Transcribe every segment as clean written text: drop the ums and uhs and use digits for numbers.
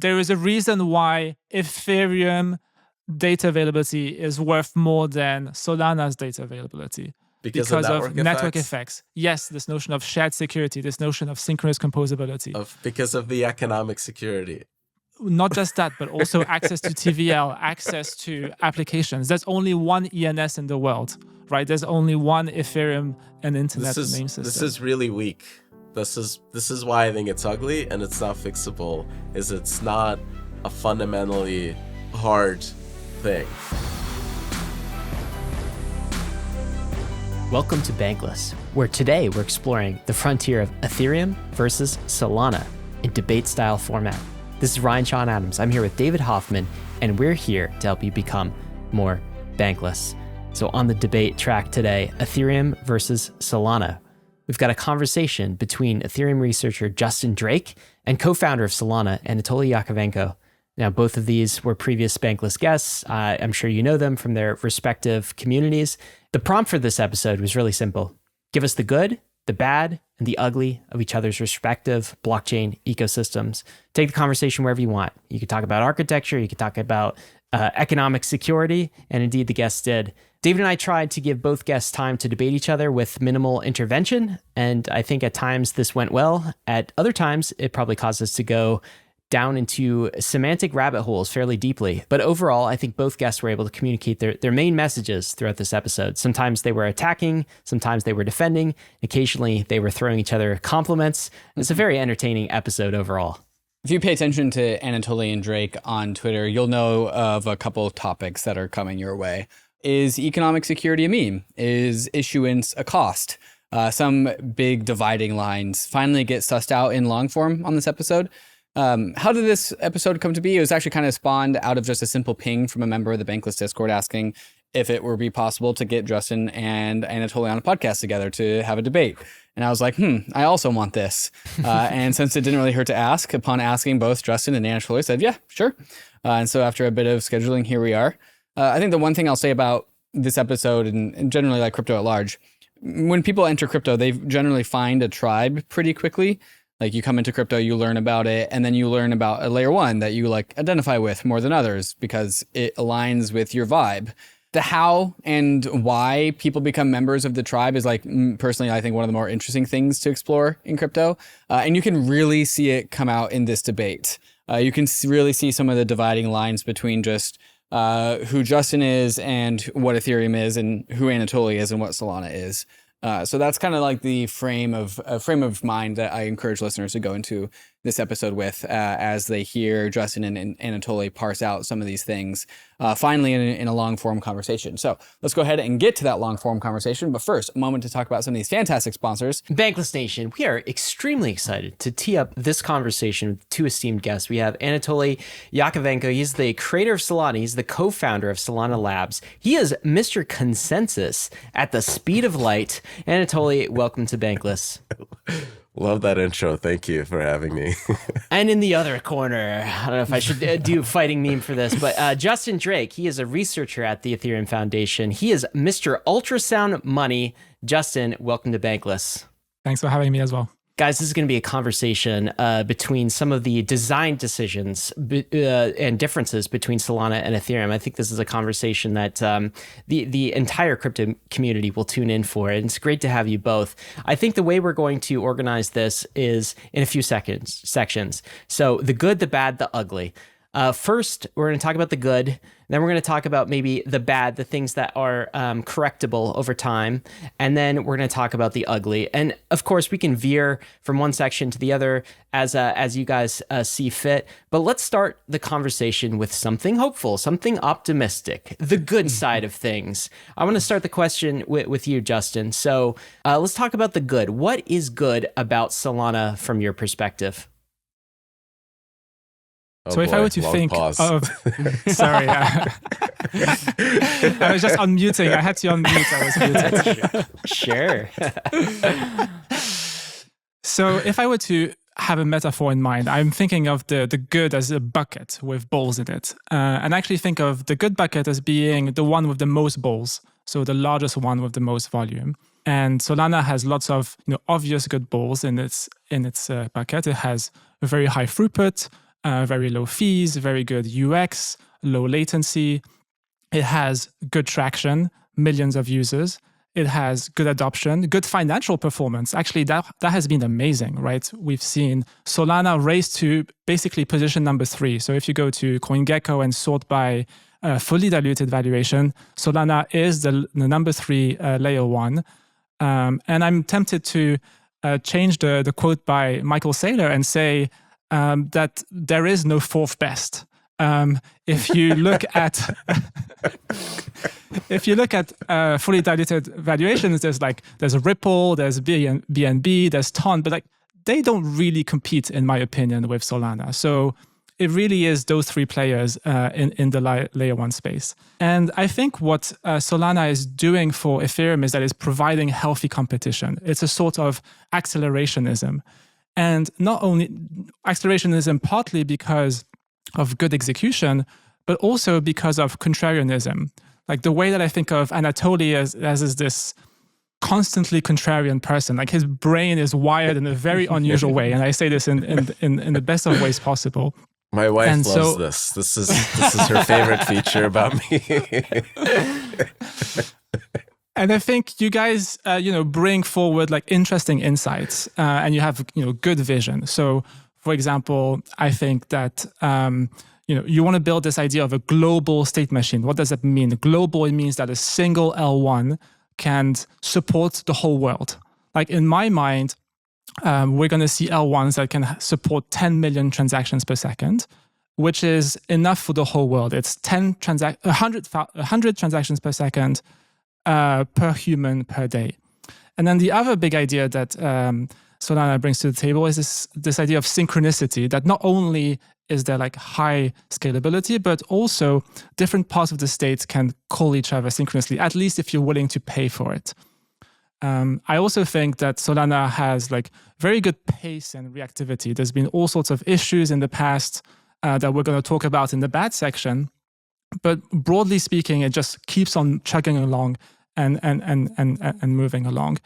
there is a reason why Ethereum data availability is worth more than Solana's data availability. Because of network effects. Yes, this notion of shared security, this notion of synchronous composability. Because of the economic security. Not just that, but also access to TVL, access to applications. There's only one ENS in the world, right? There's only one Ethereum and Internet name system. This is really weak. This is why I think it's ugly and it's not fixable. It's not a fundamentally hard thing. Welcome to Bankless, where today we're exploring the frontier of Ethereum versus Solana in debate-style format. This is Ryan Sean Adams. I'm here with David Hoffman, and we're here to help you become more bankless. So on the debate track today, Ethereum versus Solana. We've got a conversation between Ethereum researcher Justin Drake and co-founder of Solana, Anatoly Yakovenko. Now, both of these were previous Bankless guests. I'm sure you know them from their respective communities. The prompt for this episode was really simple. Give us the good, the bad, and the ugly of each other's respective blockchain ecosystems. Take the conversation wherever you want. You could talk about architecture, you could talk about economic security, and indeed the guests did. David and I tried to give both guests time to debate each other with minimal intervention, and I think at times this went well. At other times, it probably caused us to go down into semantic rabbit holes fairly deeply. But overall, I think both guests were able to communicate their main messages throughout this episode. Sometimes they were attacking, sometimes they were defending, occasionally they were throwing each other compliments. It's a very entertaining episode overall. If you pay attention to Anatoly and Drake on Twitter, you'll know of a couple of topics that are coming your way. Is economic security a meme? Is issuance a cost? Some big dividing lines finally get sussed out in long form on this episode. How did this episode come to be? It was actually kind of spawned out of just a simple ping from a member of the Bankless Discord asking if it would be possible to get Justin and Anatoly on a podcast together to have a debate. And I was like, I also want this. And since it didn't really hurt to ask, upon asking both Justin and Anatoly said, yeah, sure. And so after a bit of scheduling, here we are. I think the one thing I'll say about this episode and generally like crypto at large, when people enter crypto, they generally find a tribe pretty quickly. Like you come into crypto, you learn about it, and then you learn about a layer one that you like identify with more than others because it aligns with your vibe. The how and why people become members of the tribe is like, personally, I think one of the more interesting things to explore in crypto. And you can really see it come out in this debate. You can really see some of the dividing lines between just who Justin is and what Ethereum is and who Anatoly is and what Solana is. So that's kind of like the frame of mind that I encourage listeners to go into this episode with as they hear Justin and Anatoly parse out some of these things, finally in a long form conversation. So let's go ahead and get to that long form conversation. But first, a moment to talk about some of these fantastic sponsors. Bankless Nation, we are extremely excited to tee up this conversation with two esteemed guests. We have Anatoly Yakovenko. He's the creator of Solana. He's the co-founder of Solana Labs. He is Mr. Consensus at the speed of light. Anatoly, welcome to Bankless. Love that intro. Thank you for having me. And in the other corner, I don't know if I should do a fighting meme for this, but Justin Drake, he is a researcher at the Ethereum Foundation. He is Mr. Ultrasound Money. Justin, welcome to Bankless. Thanks for having me as well. Guys, this is going to be a conversation between some of the design decisions and differences between Solana and Ethereum. I think this is a conversation that the entire crypto community will tune in for. And it's great to have you both. I think the way we're going to organize this is in a few sections. So the good, the bad, the ugly. First, we're going to talk about the good. Then we're going to talk about maybe the bad, the things that are correctable over time. And then we're going to talk about the ugly. And of course, we can veer from one section to the other as you guys see fit. But let's start the conversation with something hopeful, something optimistic, the good side of things. I want to start the question with you, Justin. So let's talk about the good. What is good about Solana from your perspective? So if I were to think of, sorry, I was just unmuting. I had to unmute. I was muted. Sure. So if I were to have a metaphor in mind, I'm thinking of the good as a bucket with balls in it. And I actually think of the good bucket as being the one with the most balls. So the largest one with the most volume. And Solana has lots of obvious good balls in its bucket. It has a very high throughput. very low fees, very good UX, low latency. It has good traction, millions of users. It has good adoption, good financial performance. Actually, that has been amazing, right? We've seen Solana raise to basically position number 3. So if you go to CoinGecko and sort by fully diluted valuation, Solana is the number 3 layer 1. And I'm tempted to change the quote by Michael Saylor and say that there is no fourth best. If you look at fully diluted valuations, there's a Ripple, there's BNB, there's Ton, but like they don't really compete, in my opinion, with Solana. So it really is those 3 players in the layer 1 space. And I think what Solana is doing for Ethereum is that it's providing healthy competition. It's a sort of accelerationism. And not only accelerationism partly because of good execution, but also because of contrarianism. Like the way that I think of Anatoly as is this constantly contrarian person. Like his brain is wired in a very unusual way. And I say this in the best of ways possible. My wife loves this. This is her favorite feature about me. And I think you guys, bring forward like interesting insights, and you have, good vision. So, for example, I think that you want to build this idea of a global state machine. What does that mean? Global, it means that a single L1 can support the whole world. Like in my mind, we're going to see L1s that can support 10 million transactions per second, which is enough for the whole world. It's 100 transactions per second per human per day. And then the other big idea that Solana brings to the table is this idea of synchronicity, that not only is there like high scalability, but also different parts of the state can call each other synchronously, at least if you're willing to pay for it. I also think that Solana has like very good pace and reactivity. There's been all sorts of issues in the past that we're going to talk about in the bad section, but broadly speaking, it just keeps on chugging along and moving along.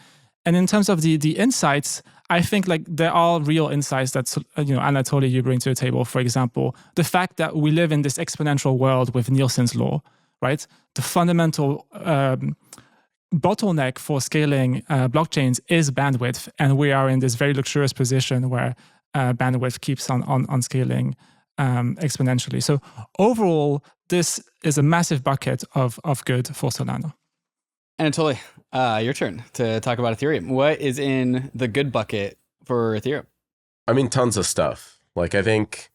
And in terms of the insights, I think like there are real insights that Anatoly, you bring to the table. For example, the fact that we live in this exponential world with Nielsen's law, right? The fundamental bottleneck for scaling blockchains is bandwidth, and we are in this very luxurious position where bandwidth keeps on scaling exponentially. So overall, this is a massive bucket of good for Solana. Anatoly, your turn to talk about Ethereum. What is in the good bucket for Ethereum? I mean, tons of stuff. Like, I think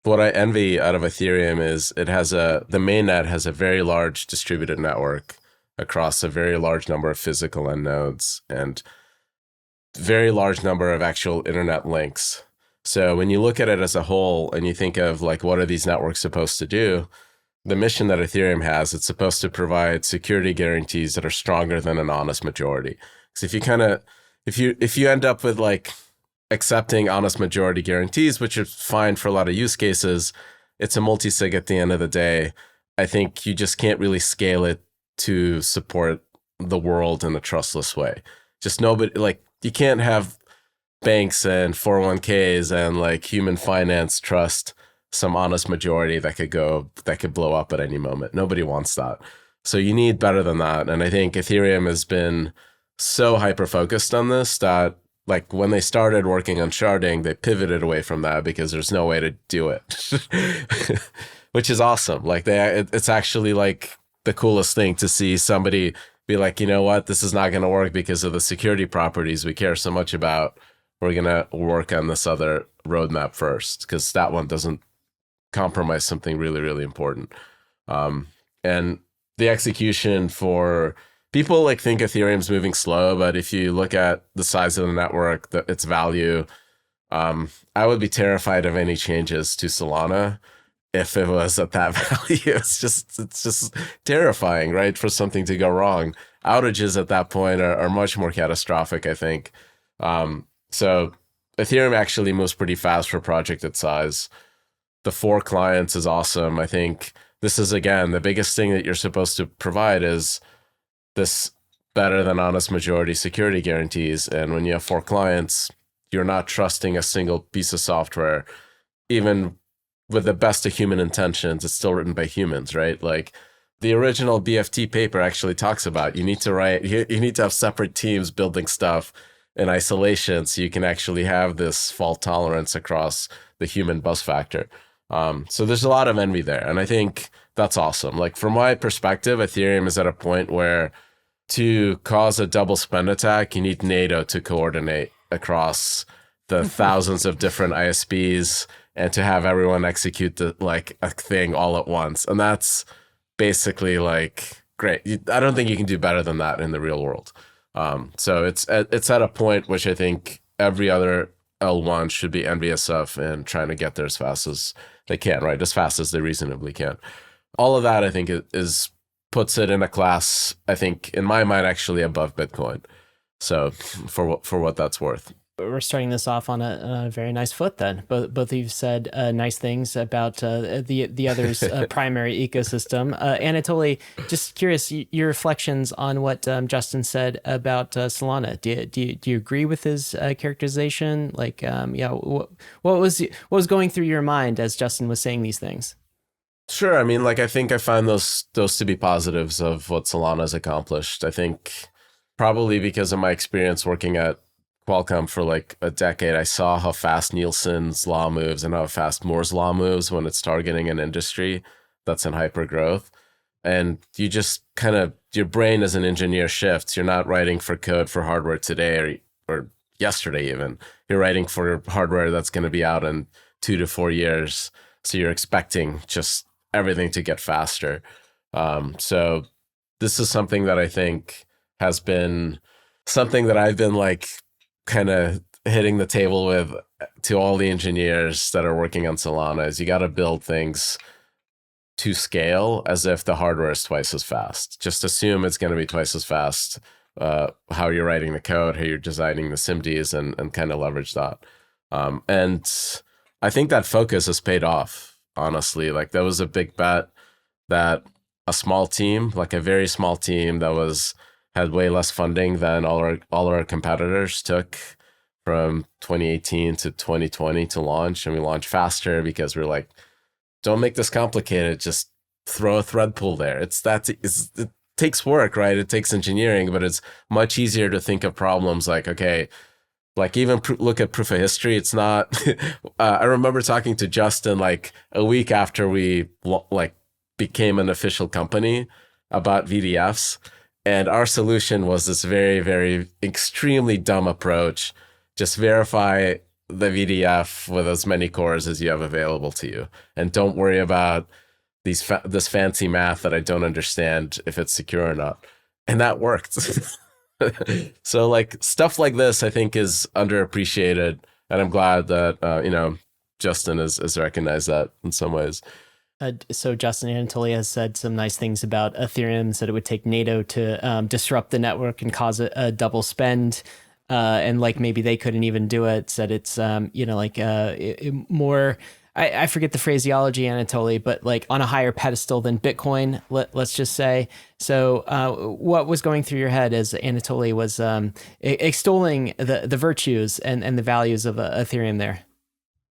what I envy out of Ethereum is the mainnet has a very large distributed network across a very large number of physical end nodes and very large number of actual internet links. So when you look at it as a whole and you think of like, what are these networks supposed to do? The mission that Ethereum has, it's supposed to provide security guarantees that are stronger than an honest majority. Because if you end up with like accepting honest majority guarantees, which is fine for a lot of use cases, it's a multi-sig at the end of the day. I think you just can't really scale it to support the world in a trustless way. Just nobody, like, you can't have banks and 401ks and like human finance trust some honest majority that could blow up at any moment. Nobody wants that. So you need better than that. And I think Ethereum has been so hyper-focused on this that like when they started working on sharding, they pivoted away from that because there's no way to do it, which is awesome. Like it's actually like the coolest thing to see somebody be like, you know what, this is not going to work because of the security properties we care so much about. We're going to work on this other roadmap first because that one doesn't compromise something really, really important. And the execution for people like think Ethereum's moving slow, but if you look at the size of the network, its value, I would be terrified of any changes to Solana if it was at that value. It's just terrifying, right? For something to go wrong. Outages at that point are much more catastrophic, I think. So Ethereum actually moves pretty fast for a project its size. The 4 clients is awesome. I think this is, again, the biggest thing that you're supposed to provide is this better than honest majority security guarantees. And when you have 4 clients, you're not trusting a single piece of software. Even with the best of human intentions, it's still written by humans, right? Like the original BFT paper actually talks about you need to have separate teams building stuff in isolation so you can actually have this fault tolerance across the human bus factor. So there's a lot of envy there. And I think that's awesome. Like from my perspective, Ethereum is at a point where to cause a double spend attack, you need NATO to coordinate across the thousands of different ISPs and to have everyone execute like a thing all at once. And that's basically like great. I don't think you can do better than that in the real world. So it's at a point which I think every other L1 should be envious of and trying to get there as fast as they can, right? As fast as they reasonably can. All of that, I think, puts it in a class, I think, in my mind, actually above Bitcoin. So for what that's worth. We're starting this off on a very nice foot then. Both of you said nice things about the other's primary ecosystem. Anatoly, just curious, your reflections on what Justin said about Solana. Do you agree with his characterization? Like, what was going through your mind as Justin was saying these things? Sure. I mean, like, I think I find those to be positives of what Solana has accomplished. I think probably because of my experience working at Qualcomm for like a decade, I saw how fast Nielsen's law moves and how fast Moore's law moves when it's targeting an industry that's in hyper growth. And you just kind of, your brain as an engineer shifts. You're not writing for code for hardware today or yesterday even. You're writing for hardware that's going to be out in 2 to 4 years. So you're expecting just everything to get faster. So this is something that I think has been something that I've been like kind of hitting the table with to all the engineers that are working on Solana is you got to build things to scale as if the hardware is twice as fast. Just assume it's going to be twice as fast, how you're writing the code, how you're designing the SIMDs and kind of leverage that. And I think that focus has paid off, honestly. Like that was a big bet that a small team, like a very small team that had way less funding than all our competitors took from 2018 to 2020 to launch. And we launched faster because we're like, don't make this complicated. Just throw a thread pool there. It takes work, right? It takes engineering, but it's much easier to think of problems like, okay, like even look at proof of history. It's not, I remember talking to Justin like a week after we like became an official company about VDFs. And our solution was this very, very extremely dumb approach. Just verify the VDF with as many cores as you have available to you. And don't worry about this fancy math that I don't understand if it's secure or not. And that worked. So like stuff like this, I think is underappreciated. And I'm glad that, Justin has recognized that in some ways. So Justin Anatoly has said some nice things about Ethereum, said it would take NATO to disrupt the network and cause a double spend. And like maybe they couldn't even do it, said it's, more, I forget the phraseology, Anatoly, but like on a higher pedestal than Bitcoin, let's just say. So what was going through your head as Anatoly was extolling the virtues and the values of Ethereum there?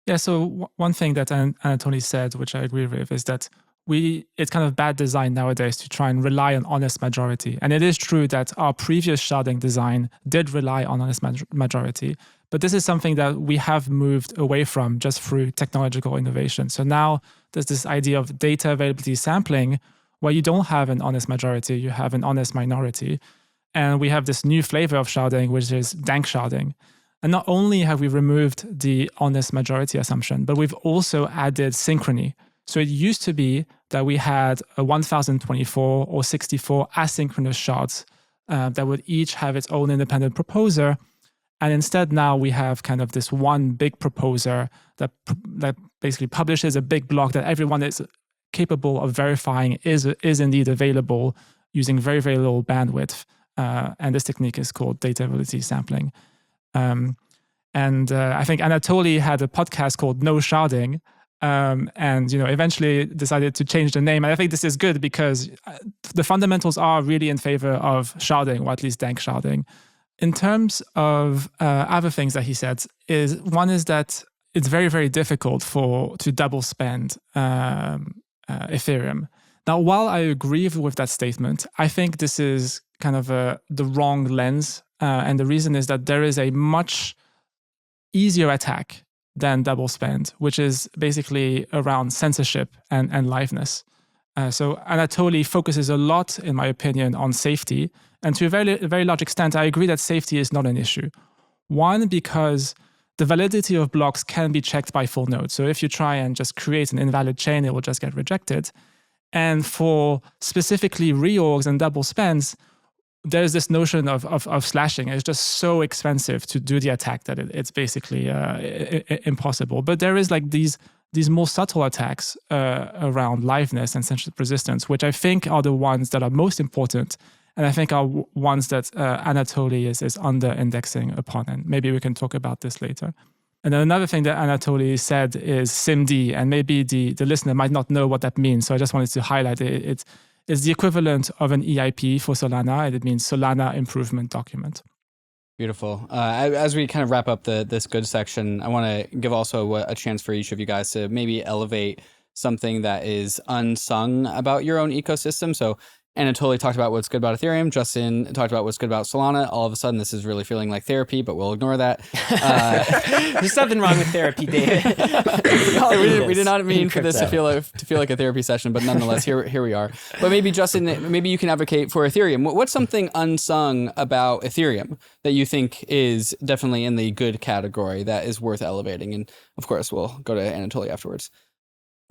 Yeah, so one thing that Anatoly said, which I agree with, is that it's kind of bad design nowadays to try and rely on honest majority. And it is true that our previous sharding design did rely on honest majority, but this is something that we have moved away from just through technological innovation. So now there's this idea of data availability sampling where you don't have an honest majority, you have an honest minority. And we have this new flavor of sharding, which is dank sharding. And not only have we removed the honest majority assumption, but we've also added synchrony. So it used to be that we had a 1024 or 64 asynchronous shards that would each have its own independent proposer. And instead now we have kind of this one big proposer that basically publishes a big block that everyone is capable of verifying is indeed available using very, very little bandwidth. And this technique is called data availability sampling. I think Anatoly had a podcast called No Sharding, and eventually decided to change the name. And I think this is good because the fundamentals are really in favor of sharding, or at least dank sharding. In terms of other things that he said, one is that it's very, very difficult to double spend Ethereum. Now, while I agree with that statement, I think this is kind of the wrong lens. And the reason is that there is a much easier attack than double spend, which is basically around censorship and liveness. So Anatoly focuses a lot, in my opinion, on safety. And to a very large extent, I agree that safety is not an issue. One, because the validity of blocks can be checked by full node. So if you try and just create an invalid chain, it will just get rejected. And for specifically reorgs and double spends, there's this notion of slashing. It's just so expensive to do the attack that it's basically impossible. But there is like these more subtle attacks around liveness and censorship resistance, which I think are the ones that are most important, and I think are ones that Anatoly is under-indexing upon. And maybe we can talk about this later. And then another thing that Anatoly said is SIMD, and maybe the listener might not know what that means, so I just wanted to highlight it. It's the equivalent of an EIP for Solana, and it means Solana Improvement Document. Beautiful. As we kind of wrap up this good section, I want to give also a chance for each of you guys to maybe elevate something that is unsung about your own ecosystem. So Anatoly talked about what's good about Ethereum. Justin talked about what's good about Solana. All of a sudden, this is really feeling like therapy, but we'll ignore that. There's something wrong with therapy, David. we did not mean for this to feel like a therapy session, but nonetheless, here we are. But maybe Justin, maybe you can advocate for Ethereum. What's something unsung about Ethereum that you think is definitely in the good category that is worth elevating? And of course, we'll go to Anatoly afterwards.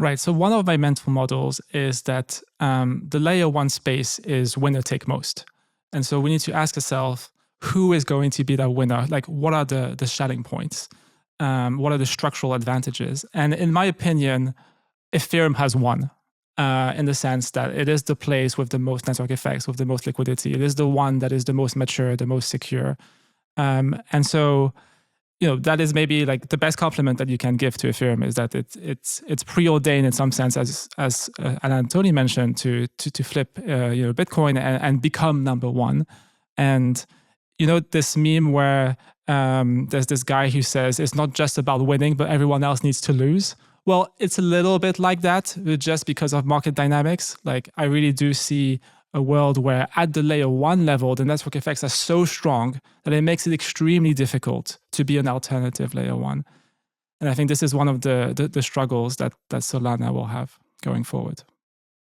Right. So one of my mental models is that the layer one space is winner take most. And so we need to ask ourselves, who is going to be that winner? Like, what are the selling points? What are the structural advantages? And in my opinion, Ethereum has won in the sense that it is the place with the most network effects, with the most liquidity. It is the one that is the most mature, the most secure. And so that is maybe like the best compliment that you can give to Ethereum is that it's preordained in some sense, as Anatoly mentioned, to flip Bitcoin and become number one. And this meme where there's this guy who says it's not just about winning, but everyone else needs to lose. Well, it's a little bit like that, just because of market dynamics. Like, I really do see a world where at the layer one level, the network effects are so strong that it makes it extremely difficult to be an alternative layer one. And I think this is one of the struggles that Solana will have going forward.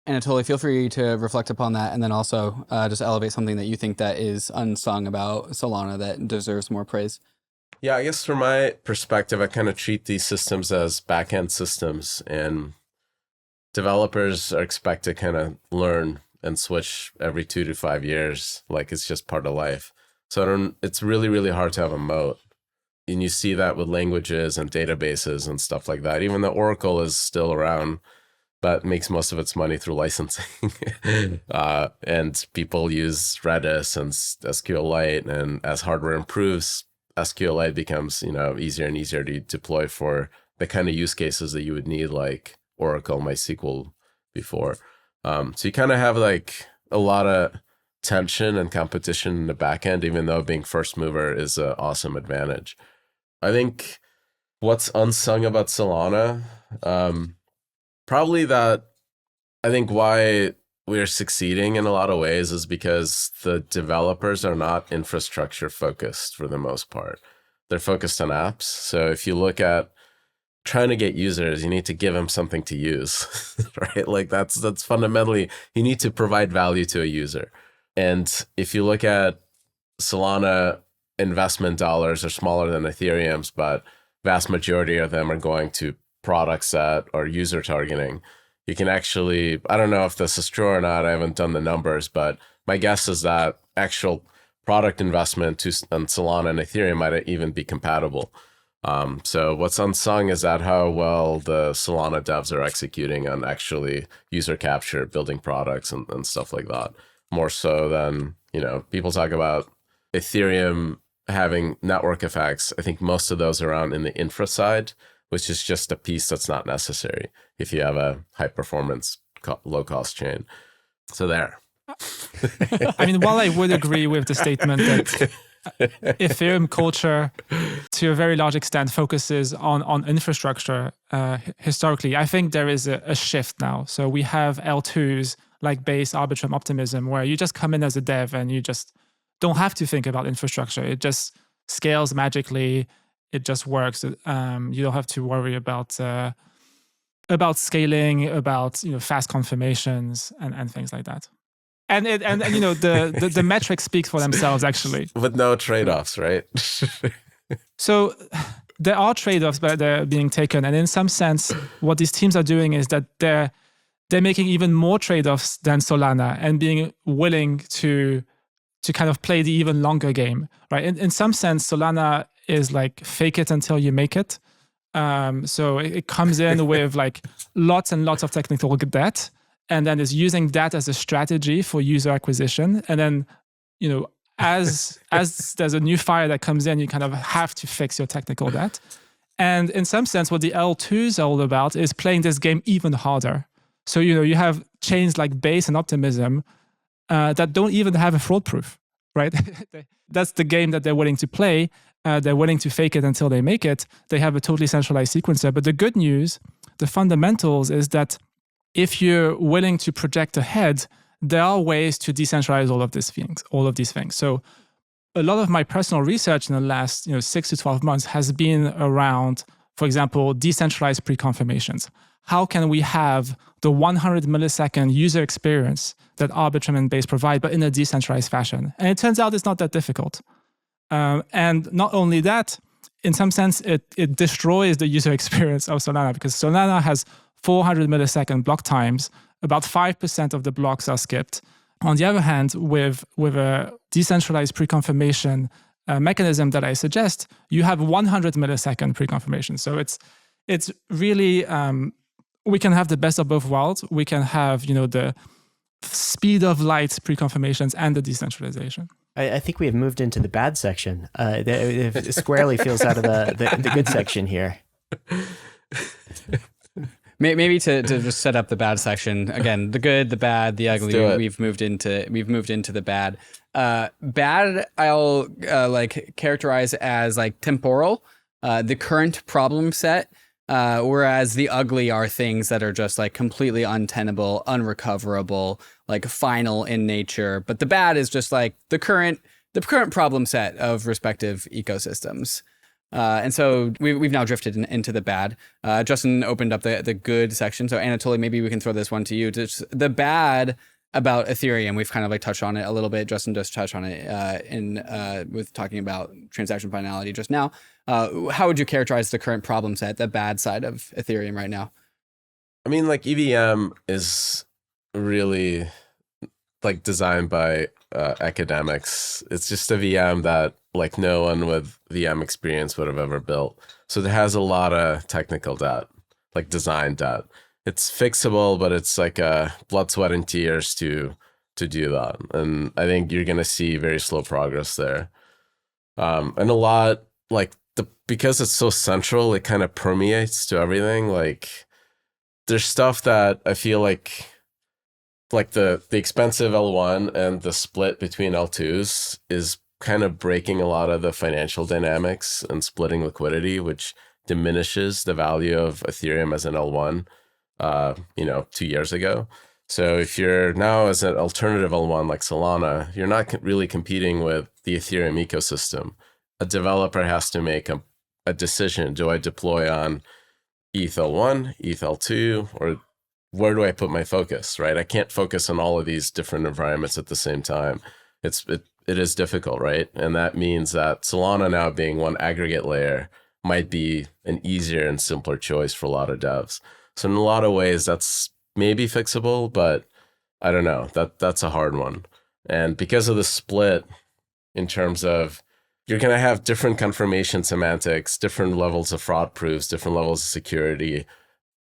Anatoly, feel free to reflect upon that, and then also just elevate something that you think that is unsung about Solana that deserves more praise. Yeah, I guess from my perspective, I kind of treat these systems as back-end systems, and developers are expected to kind of learn and switch every 2 to 5 years, like it's just part of life. So it's really, really hard to have a moat. And you see that with languages and databases and stuff like that. Even though Oracle is still around, but makes most of its money through licensing. And people use Redis and SQLite, and as hardware improves, SQLite becomes easier and easier to deploy for the kind of use cases that you would need, like Oracle, MySQL before. So you kind of have like a lot of tension and competition in the back end, even though being first mover is an awesome advantage. I think what's unsung about Solana, probably that I think why we're succeeding in a lot of ways is because the developers are not infrastructure focused for the most part. They're focused on apps. So if you look at trying to get users, you need to give them something to use, right? Like that's fundamentally, you need to provide value to a user. And if you look at Solana, investment dollars are smaller than Ethereum's, but vast majority of them are going to products that are user targeting. You can actually, I don't know if this is true or not, I haven't done the numbers, but my guess is that actual product investment on Solana and Ethereum might even be compatible. So what's unsung is that how well the Solana devs are executing on actually user capture, building products and stuff like that. More so than, people talk about Ethereum having network effects. I think most of those are around in the infra side, which is just a piece that's not necessary if you have a high performance, low cost chain. So there. I mean, while I would agree with the statement that Ethereum culture, to a very large extent, focuses on infrastructure. Historically, I think there is a shift now. So we have L2s like Base, Arbitrum, Optimism, where you just come in as a dev and you just don't have to think about infrastructure. It just scales magically. It just works. You don't have to worry about scaling, about fast confirmations and things like that. And the metrics speak for themselves, actually. With no trade-offs, right? So there are trade-offs, but they're being taken. And in some sense, what these teams are doing is that they're making even more trade-offs than Solana and being willing to kind of play the even longer game, right? In some sense, Solana is like fake it until you make it. So it comes in with like lots and lots of technical debt, and then is using that as a strategy for user acquisition. And then, as there's a new fire that comes in, you kind of have to fix your technical debt. And in some sense, what the L2s are all about is playing this game even harder. So, you have chains like Base and Optimism that don't even have a fraud proof, right? That's the game that they're willing to play. They're willing to fake it until they make it. They have a totally centralized sequencer. But the good news, the fundamentals, is that if you're willing to project ahead, there are ways to decentralize all of these things. So a lot of my personal research in the last 6 to 12 months has been around, for example, decentralized pre-confirmations. How can we have the 100 millisecond user experience that Arbitrum and Base provide, but in a decentralized fashion? And it turns out it's not that difficult. And not only that, in some sense, it destroys the user experience of Solana, because Solana has 400 millisecond block times. About 5% of the blocks are skipped. On the other hand, with a decentralized pre-confirmation mechanism that I suggest, you have 100 millisecond pre-confirmation. So it's really, we can have the best of both worlds. We can have the speed of light pre-confirmations and the decentralization. I think we have moved into the bad section. It squarely feels out of the good section here. Maybe to just set up the bad section again, the good, the bad, the ugly. We've moved into the bad. Bad, I'll characterize as like temporal, the current problem set. Whereas the ugly are things that are just like completely untenable, unrecoverable, like final in nature. But the bad is just like the current problem set of respective ecosystems. And so we've now drifted into the bad. Justin opened up the good section. So Anatoly, maybe we can throw this one to you. Just the bad about Ethereum. We've kind of like touched on it a little bit. Justin just touched on it with talking about transaction finality just now. How would you characterize the current problem set, the bad side of Ethereum right now? I mean, like EVM is really like designed by academics. It's just a VM that like no one with VM experience would have ever built. So it has a lot of technical debt, like design debt. It's fixable, but it's like blood, sweat, and tears to do that. And I think you're going to see very slow progress there. And a lot, like because it's so central, it kind of permeates to everything. Like there's stuff that I feel like the expensive L1 and the split between L2s is kind of breaking a lot of the financial dynamics and splitting liquidity, which diminishes the value of Ethereum as an L1, 2 years ago. So if you're now as an alternative L1 like Solana, you're not really competing with the Ethereum ecosystem. A developer has to make a decision. Do I deploy on ETH L1, ETH L2, or where do I put my focus, right? I can't focus on all of these different environments at the same time. It is difficult, right? And that means that Solana now being one aggregate layer might be an easier and simpler choice for a lot of devs. So in a lot of ways, that's maybe fixable, but I don't know. That's a hard one. And because of the split in terms of you're going to have different confirmation semantics, different levels of fraud proofs, different levels of security,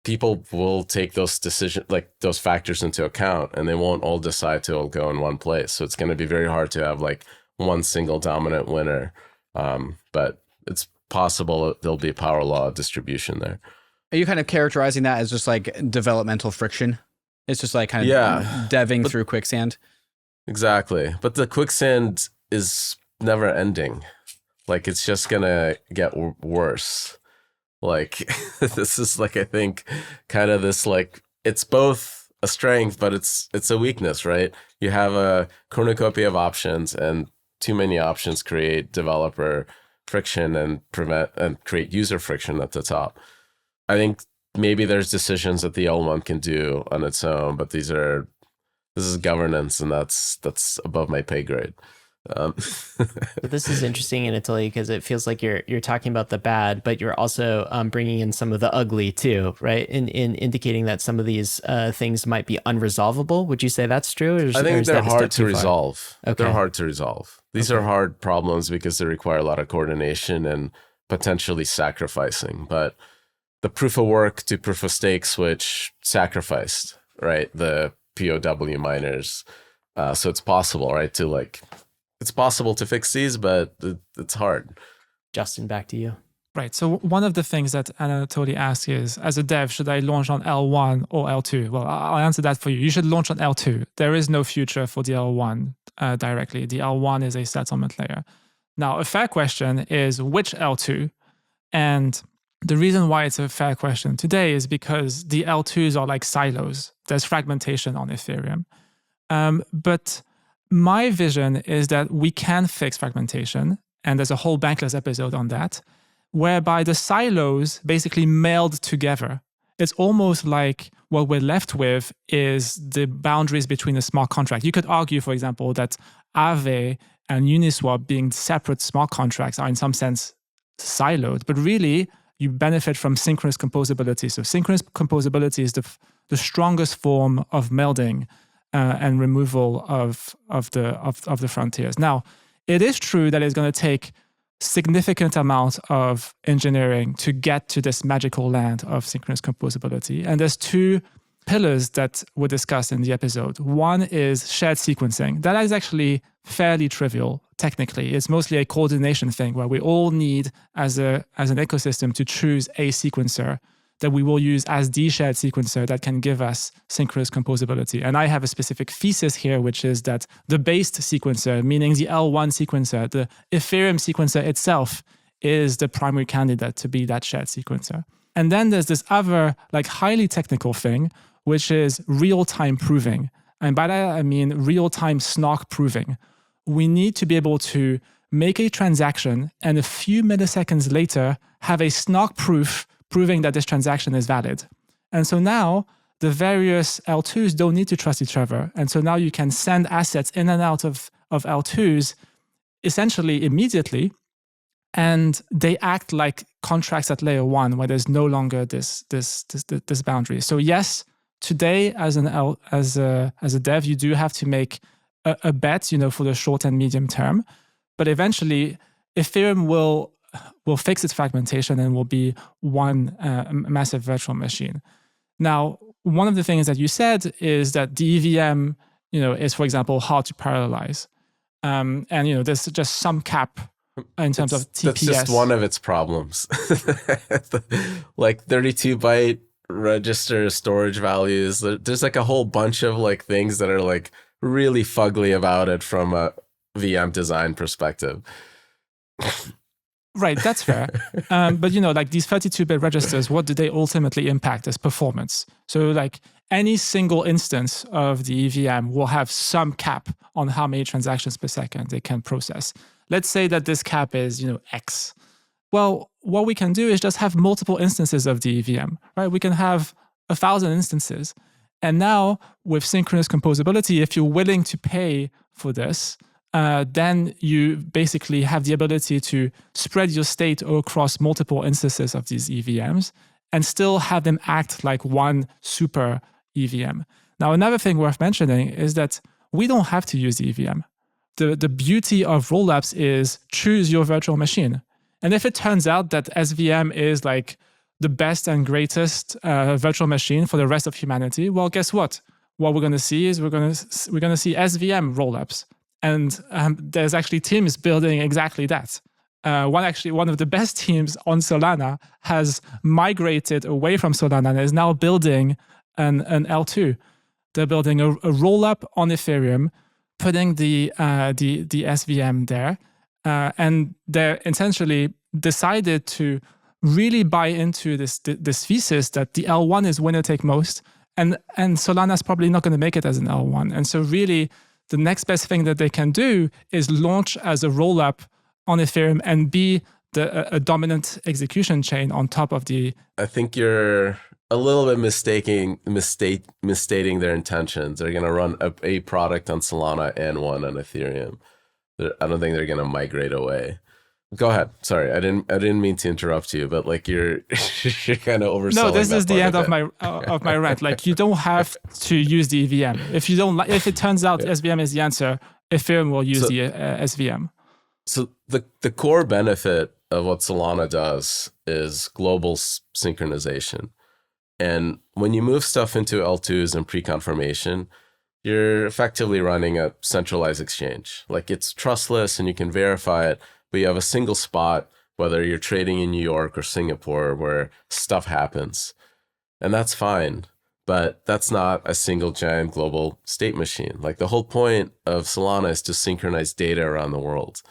people will take those those factors into account, and they won't all decide to all go in one place. So it's going to be very hard to have like one single dominant winner. But it's possible there'll be a power law distribution there. Are you kind of characterizing that as just like developmental friction? It's just like kind of deving through quicksand. Exactly. But the quicksand is never ending. Like, it's just gonna get worse. Like, this is like, I think, kind of this, like, it's both a strength, but it's a weakness, right? You have a cornucopia of options, and too many options create developer friction and create user friction at the top. I think maybe there's decisions that the L1 can do on its own, but this is governance, and that's above my pay grade. This is interesting, Anatoly, because it feels like you're talking about the bad, but you're also bringing in some of the ugly too, right? In indicating that some of these things might be unresolvable. Would you say that's true? I think they're hard to resolve. Okay. They're hard to resolve. These are hard problems because they require a lot of coordination and potentially sacrificing. But the proof of work to proof of stake switch sacrificed, right? The POW miners. So it's possible, right? It's possible to fix these, but it's hard. Justin, back to you. Right. So one of the things that Anatoly asks is, as a dev, should I launch on L1 or L2? Well, I'll answer that for you. You should launch on L2. There is no future for the L1 directly. The L1 is a settlement layer. Now, a fair question is which L2? And the reason why it's a fair question today is because the L2s are like silos. There's fragmentation on Ethereum. But my vision is that we can fix fragmentation, and there's a whole Bankless episode on that, whereby the silos basically meld together. It's almost like what we're left with is the boundaries between a smart contract. You could argue, for example, that Aave and Uniswap being separate smart contracts are in some sense siloed, but really you benefit from synchronous composability. So synchronous composability is the strongest form of melding and removal of the frontiers. Now, it is true that it's going to take significant amount of engineering to get to this magical land of synchronous composability. And there's two pillars that were discussed in the episode. One is shared sequencing. That is actually fairly trivial, technically. It's mostly a coordination thing where we all need, as an ecosystem, to choose a sequencer that we will use as the shared sequencer that can give us synchronous composability. And I have a specific thesis here, which is that the based sequencer, meaning the L1 sequencer, the Ethereum sequencer itself, is the primary candidate to be that shared sequencer. And then there's this other like highly technical thing, which is real-time proving. And by that, I mean real-time snark proving. We need to be able to make a transaction and a few milliseconds later have a snark proof proving that this transaction is valid. And so now the various L2s don't need to trust each other. And so now you can send assets in and out of L2s essentially immediately. And they act like contracts at layer one, where there's no longer this boundary. So yes, today as a dev, you do have to make a bet, for the short and medium term. But eventually, Ethereum will fix its fragmentation and will be one massive virtual machine. Now, one of the things that you said is that the EVM, is, for example, hard to parallelize. And, there's just some cap in terms of TPS. That's just one of its problems. Like 32-byte register storage values. There's like a whole bunch of like things that are like really fugly about it from a VM design perspective. Right, that's fair. But like these 32-bit registers, what do they ultimately impact as performance? So like any single instance of the EVM will have some cap on how many transactions per second they can process. Let's say that this cap is, X. Well, what we can do is just have multiple instances of the EVM, right? We can have 1,000 instances. And now with synchronous composability, if you're willing to pay for this, then you basically have the ability to spread your state across multiple instances of these EVMs and still have them act like one super EVM. Now, another thing worth mentioning is that we don't have to use the EVM. The beauty of rollups is choose your virtual machine. And if it turns out that SVM is like the best and greatest virtual machine for the rest of humanity, well, guess what? What we're going to see is we're going to see SVM rollups. And there's actually teams building exactly that. One of the best teams on Solana has migrated away from Solana and is now building an L2. They're building a rollup on Ethereum, putting the SVM there, And they essentially decided to really buy into this thesis that the L1 is winner take most, and Solana is probably not going to make it as an L1. And so really, the next best thing that they can do is launch as a roll-up on Ethereum and be a dominant execution chain on top of the... I think you're a little bit misstating their intentions. They're going to run a product on Solana and one on Ethereum. I don't think they're going to migrate away. Go ahead. Sorry, I didn't mean to interrupt you, but like you're kind of overselling. No, this that is the end of of my rant. Like, you don't have to use the EVM. If you don't if it turns out SVM is the answer, Ethereum will use the SVM. So the core benefit of what Solana does is global synchronization. And when you move stuff into L2s and pre-confirmation, you're effectively running a centralized exchange. Like, it's trustless and you can verify it, but you have a single spot, whether you're trading in New York or Singapore, where stuff happens. And that's fine, but that's not a single giant global state machine. Like, the whole point of Solana is to synchronize data around the world.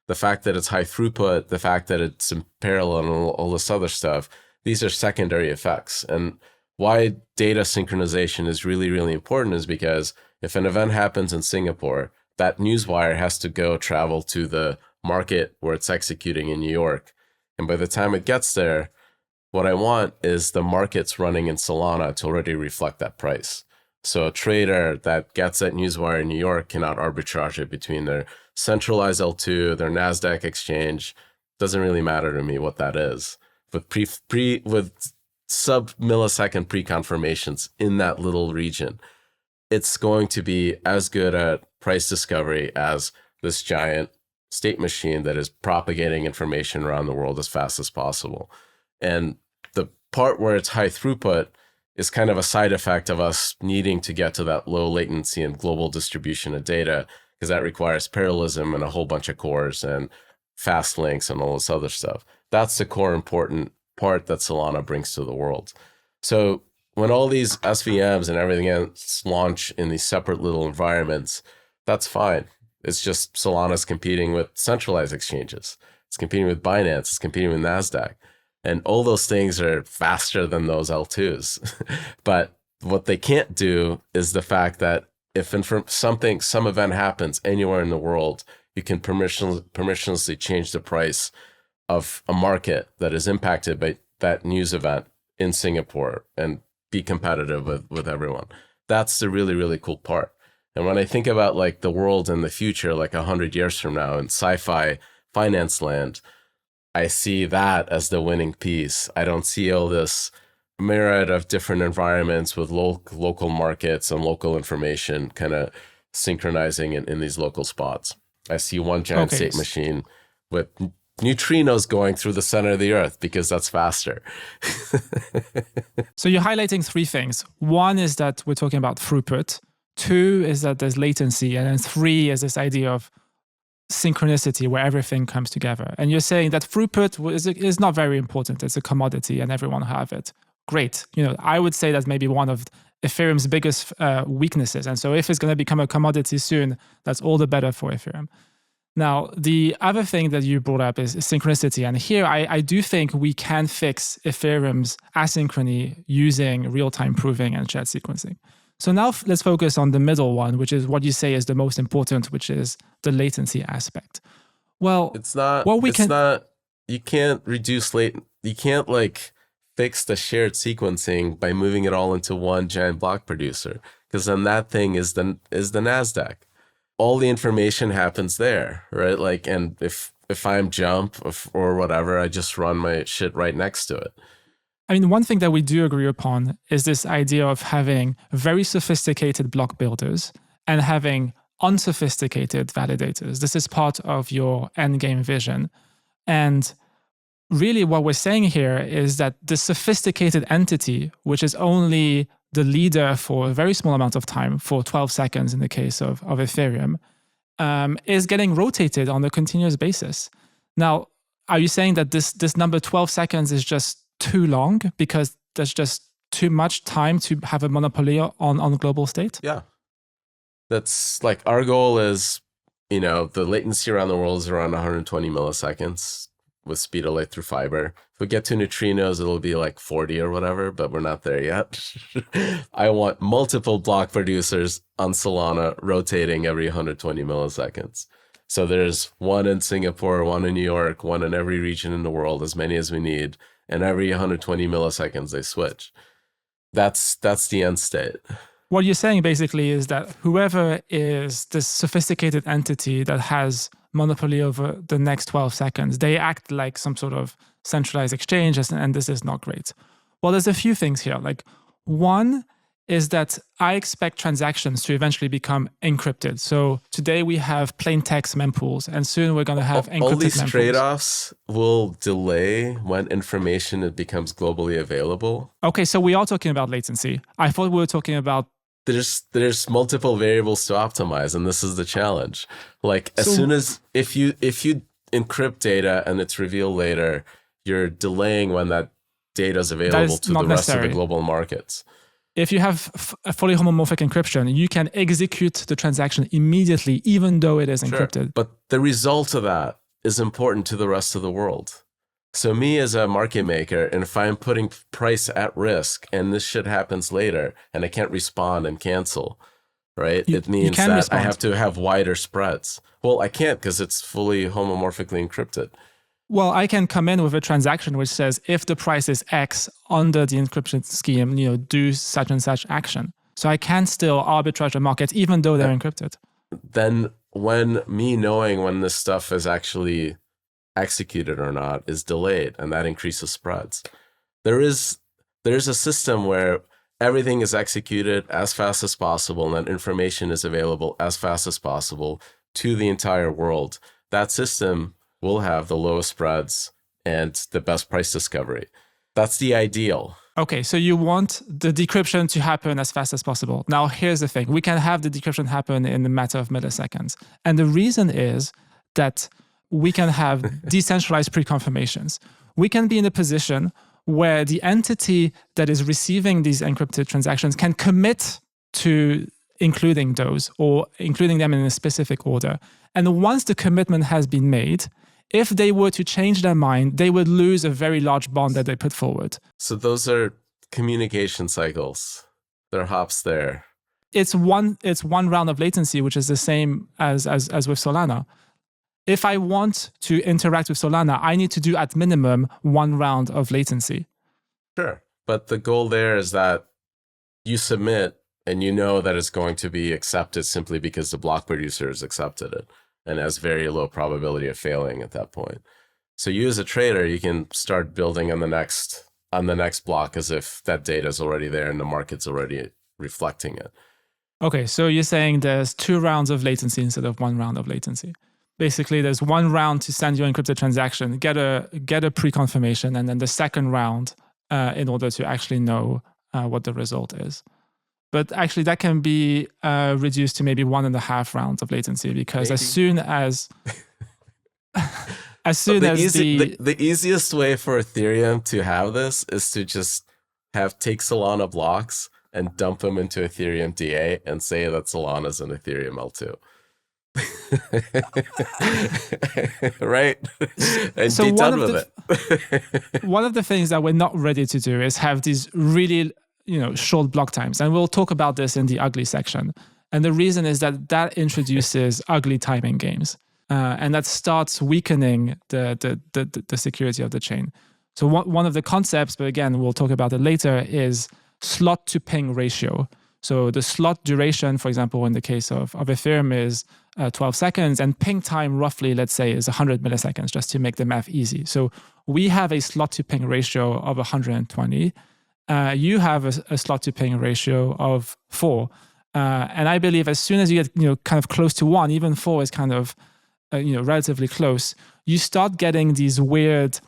The fact that it's high throughput, the fact that it's in parallel and all this other stuff, these are secondary effects. And why data synchronization is really, really important is because if an event happens in Singapore, that newswire has to go travel to the market where it's executing in New York. And by the time it gets there, what I want is the markets running in Solana to already reflect that price. So a trader that gets that newswire in New York cannot arbitrage it between their centralized L2, their NASDAQ exchange. Doesn't really matter to me what that is. With with sub-millisecond pre-confirmations in that little region, it's going to be as good at price discovery as this giant state machine that is propagating information around the world as fast as possible. And the part where it's high throughput is kind of a side effect of us needing to get to that low latency and global distribution of data, because that requires parallelism and a whole bunch of cores and fast links and all this other stuff. That's the core important part that Solana brings to the world. So when all these SVMs and everything else launch in these separate little environments, that's fine. It's just Solana's competing with centralized exchanges. It's competing with Binance. It's competing with NASDAQ. And all those things are faster than those L2s. But what they can't do is the fact that if some event happens anywhere in the world, you can permissionlessly change the price of a market that is impacted by that news event in Singapore and be competitive with everyone. That's the really, really cool part. And when I think about like the world in the future, like 100 years from now in sci-fi finance land, I see that as the winning piece. I don't see all this myriad of different environments with local markets and local information kind of synchronizing in these local spots. I see one giant state machine with neutrinos going through the center of the earth because that's faster. So you're highlighting three things. One is that we're talking about throughput. Two is that there's latency. And then three is this idea of synchronicity where everything comes together. And you're saying that throughput is not very important. It's a commodity and everyone have it. Great. I would say that's maybe one of Ethereum's biggest weaknesses. And so if it's going to become a commodity soon, that's all the better for Ethereum. Now, the other thing that you brought up is synchronicity. And here, I do think we can fix Ethereum's asynchrony using real-time proving and shared sequencing. So now let's focus on the middle one, which is what you say is the most important, which is the latency aspect. Well, you can't reduce you can't fix the shared sequencing by moving it all into one giant block producer, because then that thing is the NASDAQ. All the information happens there, right? And if I'm Jump or whatever, I just run my shit right next to it. I mean, one thing that we do agree upon is this idea of having very sophisticated block builders and having unsophisticated validators. This is part of your endgame vision. And really what we're saying here is that the sophisticated entity, which is only the leader for a very small amount of time, for 12 seconds in the case of Ethereum, is getting rotated on a continuous basis. Now, are you saying that this number 12 seconds is just too long because there's just too much time to have a monopoly on global state? Yeah. That's our goal is, the latency around the world is around 120 milliseconds with speed of light through fiber. If we get to neutrinos, it'll be like 40 or whatever, but we're not there yet. I want multiple block producers on Solana rotating every 120 milliseconds. So there's one in Singapore, one in New York, one in every region in the world, as many as we need. And every 120 milliseconds, they switch. That's the end state. What you're saying basically is that whoever is this sophisticated entity that has monopoly over the next 12 seconds, they act like some sort of centralized exchange, and this is not great. Well, there's a few things here. Like, one is that I expect transactions to eventually become encrypted. So today we have plain text mempools, and soon we're going to have encrypted all these mempools. trade-offs will delay when information becomes globally available. Okay, so we are talking about latency. I thought we were talking about there's multiple variables to optimize, and this is the challenge. Like, as soon as if you encrypt data and it's revealed later, you're delaying when that data is available to the rest of the global markets. If you have a fully homomorphic encryption, you can execute the transaction immediately, even though it is encrypted. Sure, but the result of that is important to the rest of the world. So me as a market maker, and if I'm putting price at risk and this shit happens later and I can't respond and cancel, right? It means that respond. I have to have wider spreads. Well, I can't because it's fully homomorphically encrypted. Well, I can come in with a transaction which says if the price is X under the encryption scheme, do such and such action. So I can still arbitrage the market even though they're encrypted. Then when me knowing when this stuff is actually executed or not is delayed, and that increases spreads. There's a system where everything is executed as fast as possible and that information is available as fast as possible to the entire world. That system will have the lowest spreads and the best price discovery. That's the ideal. Okay, so you want the decryption to happen as fast as possible. Now, here's the thing. We can have the decryption happen in a matter of milliseconds. And the reason is that we can have decentralized pre-confirmations. We can be in a position where the entity that is receiving these encrypted transactions can commit to including those or including them in a specific order. And once the commitment has been made, if they were to change their mind, they would lose a very large bond that they put forward. So those are communication cycles. There are hops there. It's one round of latency, which is the same as with Solana. If I want to interact with Solana, I need to do at minimum one round of latency. Sure. But the goal there is that you submit and you know that it's going to be accepted simply because the block producer has accepted it and has very low probability of failing at that point. So you as a trader, you can start building on the next block as if that data is already there and the market's already reflecting it. Okay, so you're saying there's 2 rounds of latency instead of 1 round of latency. Basically, there's 1 round to send your encrypted transaction, get a pre-confirmation, and then the second round in order to actually know what the result is. But actually, that can be reduced to maybe 1.5 rounds of latency because maybe. The easiest way for Ethereum to have this is to just take Solana blocks and dump them into Ethereum DA and say that Solana's an Ethereum L2. Right? And so be done with it. One of the things that we're not ready to do is have these really short block times. And we'll talk about this in the ugly section. And the reason is that introduces ugly timing games. And that starts weakening the security of the chain. So one of the concepts, but again, we'll talk about it later, is slot to ping ratio. So the slot duration, for example, in the case of Ethereum is 12 seconds, and ping time roughly, let's say, is 100 milliseconds, just to make the math easy. So we have a slot to ping ratio of 120. You have a slot to ping ratio of 4. And I believe as soon as you get kind of close to 1, even 4 is kind of relatively close, you start getting these weird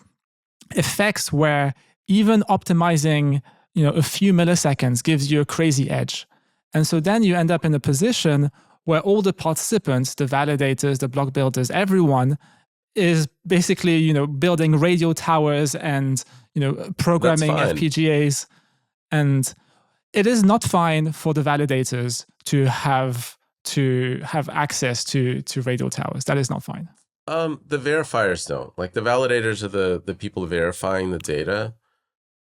effects where even optimizing a few milliseconds gives you a crazy edge. And so then you end up in a position where all the participants, the validators, the block builders, everyone is basically, building radio towers and, programming FPGAs. And it is not fine for the validators to have to have access to radio towers. That is not fine. The verifiers don't. Like the validators are the people verifying the data.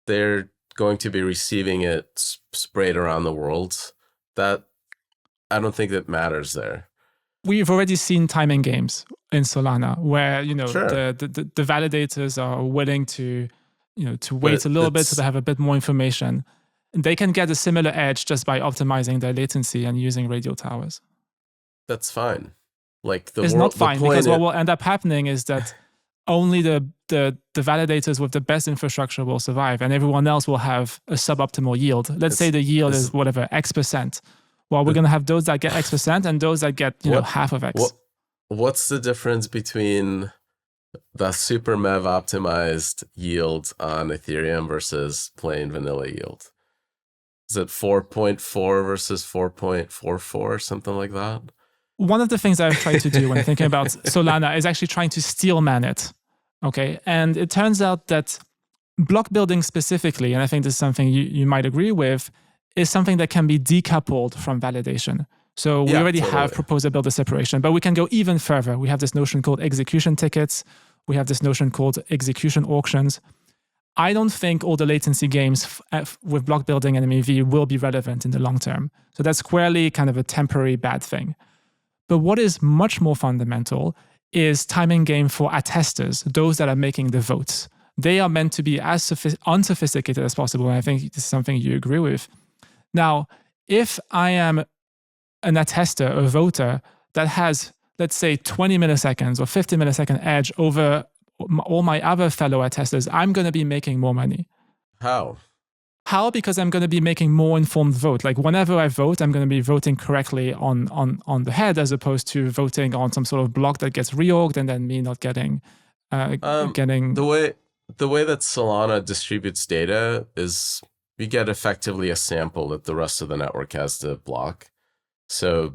They're going to be receiving it sprayed around the world. That I don't think that matters there. We've already seen timing games in Solana where, Sure. the validators are willing to, to wait a little bit so they have a bit more information. They can get a similar edge just by optimizing their latency and using radio towers. That's fine. Like it's not fine because what will end up happening is that only the validators with the best infrastructure will survive, and everyone else will have a suboptimal yield. Let's say the yield is whatever X%. Well, we're going to have those that get X% and those that get half of X. What's the difference between the super MEV optimized yield on Ethereum versus plain vanilla yield? Is it 4.4 versus 4.44, something like that? One of the things I've tried to do when thinking about Solana is actually trying to steelman it. Okay. And it turns out that block building specifically, and I think this is something you might agree with, is something that can be decoupled from validation. So we already have proposer-builder separation, but we can go even further. We have this notion called execution tickets. We have this notion called execution auctions. I don't think all the latency games with block building and MEV will be relevant in the long term. So that's squarely kind of a temporary bad thing. But what is much more fundamental is timing game for attesters, those that are making the votes. They are meant to be as unsophisticated as possible. And I think this is something you agree with. Now, if I am an attester, a voter that has, let's say, 20 milliseconds or 50 millisecond edge over all my other fellow attesters, I'm going to be making more money. How? How? Because I'm going to be making more informed vote. Like whenever I vote, I'm going to be voting correctly on the head as opposed to voting on some sort of block that gets reorged and then me not getting the way that Solana distributes data is you get effectively a sample that the rest of the network has to block. So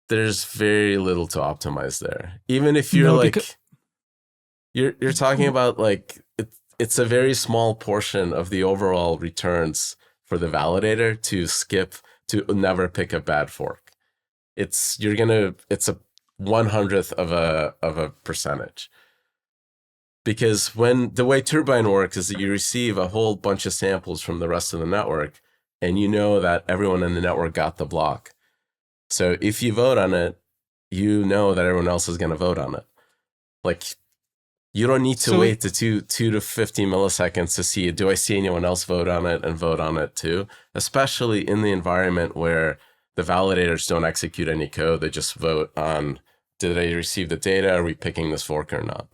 there's very little to optimize there. Even if you're you're talking about like it's a very small portion of the overall returns for the validator to skip, to never pick a bad fork. It's a 1/100th of a percentage. Because when the way Turbine works is that you receive a whole bunch of samples from the rest of the network, and you know that everyone in the network got the block. So if you vote on it, you know that everyone else is going to vote on it. Like, you don't need to wait to 2 to 15 milliseconds to see, do I see anyone else vote on it and vote on it too? Especially in the environment where the validators don't execute any code. They just vote on, did I receive the data? Are we picking this fork or not?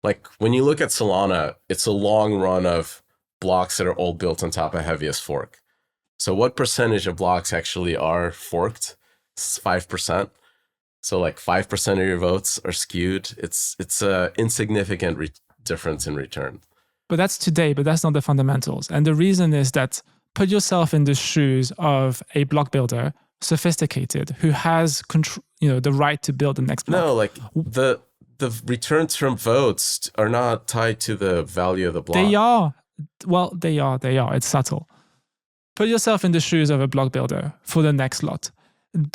Like when you look at Solana, it's a long run of blocks that are all built on top of heaviest fork. So what percentage of blocks actually are forked? It's 5%. So like 5% of your votes are skewed. It's a insignificant difference in return. But that's today, but that's not the fundamentals. And the reason is that put yourself in the shoes of a block builder, sophisticated, who has the right to build the next block. No, like the returns from votes are not tied to the value of the block. They are. Well, they are. It's subtle. Put yourself in the shoes of a block builder for the next lot.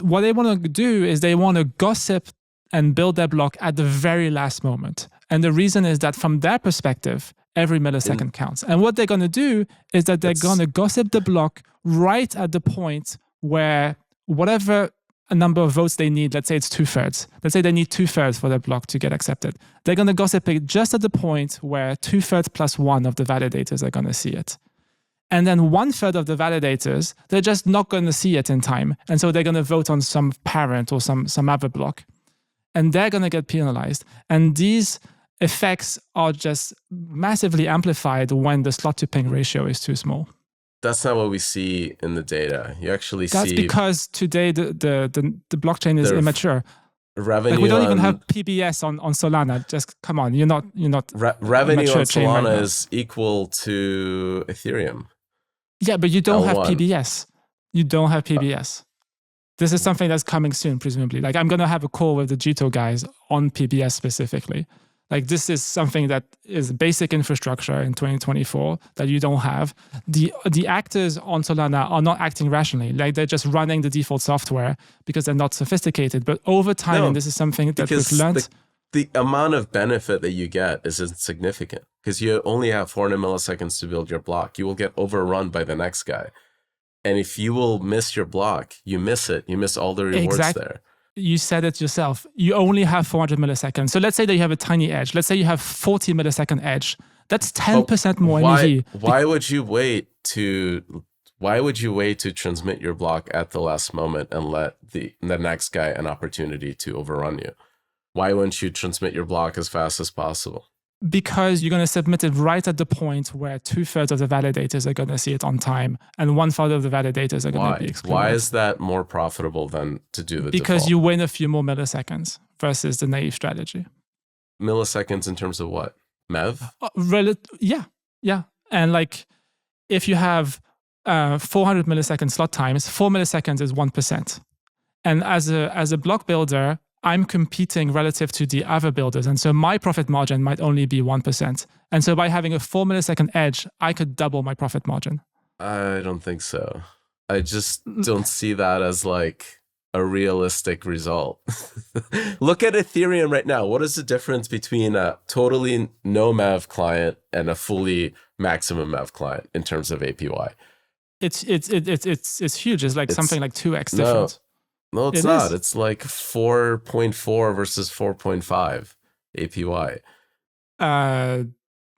What they want to do is they want to gossip and build their block at the very last moment. And the reason is that from their perspective, every millisecond counts. And what they're going to do is that they're going to gossip the block right at the point where whatever a number of votes they need, let's say it's 2/3. Let's say they need 2/3 for their block to get accepted. They're going to gossip it just at the point where 2/3 plus 1 of the validators are going to see it. And then 1/3 of the validators, they're just not going to see it in time. And so they're going to vote on some parent or some other block. And they're going to get penalized. And these effects are just massively amplified when the slot to ping ratio is too small. That's not what we see in the data. You actually see... That's because today the blockchain is immature. Revenue we don't even have PBS on Solana. Just come on, you're not revenue on Solana is equal to Ethereum. Yeah, but you don't L1. have PBS. You don't have PBS. This is something that's coming soon, presumably. Like I'm gonna have a call with the Jito guys on PBS specifically. Like this is something that is basic infrastructure in 2024 that you don't have. The actors on Solana are not acting rationally. Like they're just running the default software because they're not sophisticated. But over time, and this is something that we've learned. The amount of benefit that you get is insignificant because you only have 400 milliseconds to build your block. You will get overrun by the next guy. And if you will miss your block, you miss it. You miss all the rewards there. You said it yourself. You only have 400 milliseconds. So let's say that you have a tiny edge. Let's say you have 40 millisecond edge. That's 10% more MEV. Why would you wait to transmit your block at the last moment and let the next guy an opportunity to overrun you? Why wouldn't you transmit your block as fast as possible? Because you're going to submit it right at the point where 2/3 of the validators are going to see it on time and 1/3 of the validators are going to be excluded. Why is that more profitable than to do the Because default? you win a few more milliseconds versus the naive strategy. Milliseconds in terms of what? MEV? Yeah. And like if you have 400 millisecond slot times, 4 milliseconds is 1%. And as a block builder, I'm competing relative to the other builders. And so my profit margin might only be 1%. And so by having a 4 millisecond edge, I could double my profit margin. I don't think so. I just don't see that as like a realistic result. Look at Ethereum right now. What is the difference between a totally no MEV client and a fully maximum MEV client in terms of APY? It's huge. It's like something like 2x difference. No, it's not. It's like 4.4 versus 4.5 APY.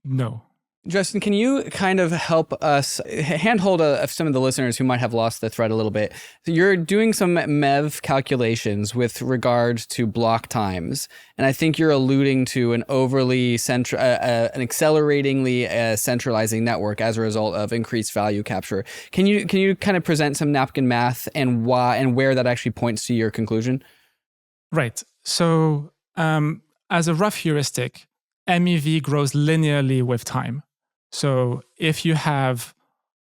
No. Justin, can you kind of help us handhold some of the listeners who might have lost the thread a little bit? So you're doing some MEV calculations with regard to block times, and I think you're alluding to an an acceleratingly centralizing network as a result of increased value capture. Can you kind of present some napkin math and why and where that actually points to your conclusion? Right. So as a rough heuristic, MEV grows linearly with time. So if you have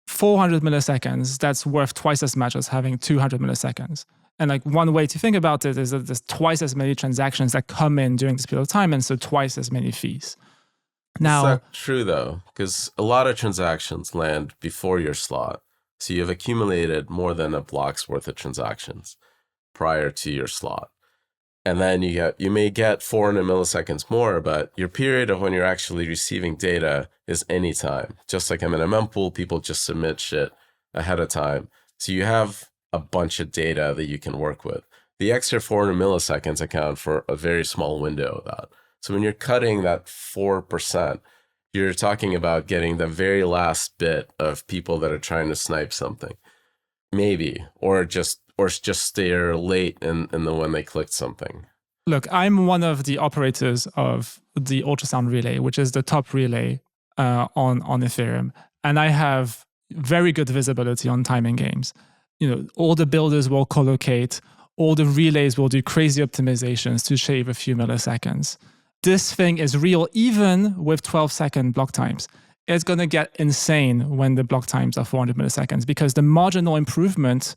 400 milliseconds, that's worth twice as much as having 200 milliseconds. And like one way to think about it is that there's twice as many transactions that come in during this period of time, and so twice as many fees. Now, it's not true though, because a lot of transactions land before your slot. So you've accumulated more than a block's worth of transactions prior to your slot. And then you may get 400 milliseconds more, but your period of when you're actually receiving data is any time. Just like I'm in a mempool, people just submit shit ahead of time. So you have a bunch of data that you can work with. The extra 400 milliseconds account for a very small window of that. So when you're cutting that 4%, you're talking about getting the very last bit of people that are trying to snipe something. Maybe, or just stay late in the when they clicked something. Look, I'm one of the operators of the ultrasound relay, which is the top relay on Ethereum, and I have very good visibility on timing games. All the builders will collocate, all the relays will do crazy optimizations to shave a few milliseconds. This thing is real, even with 12-second block times. It's going to get insane when the block times are 400 milliseconds because the marginal improvement,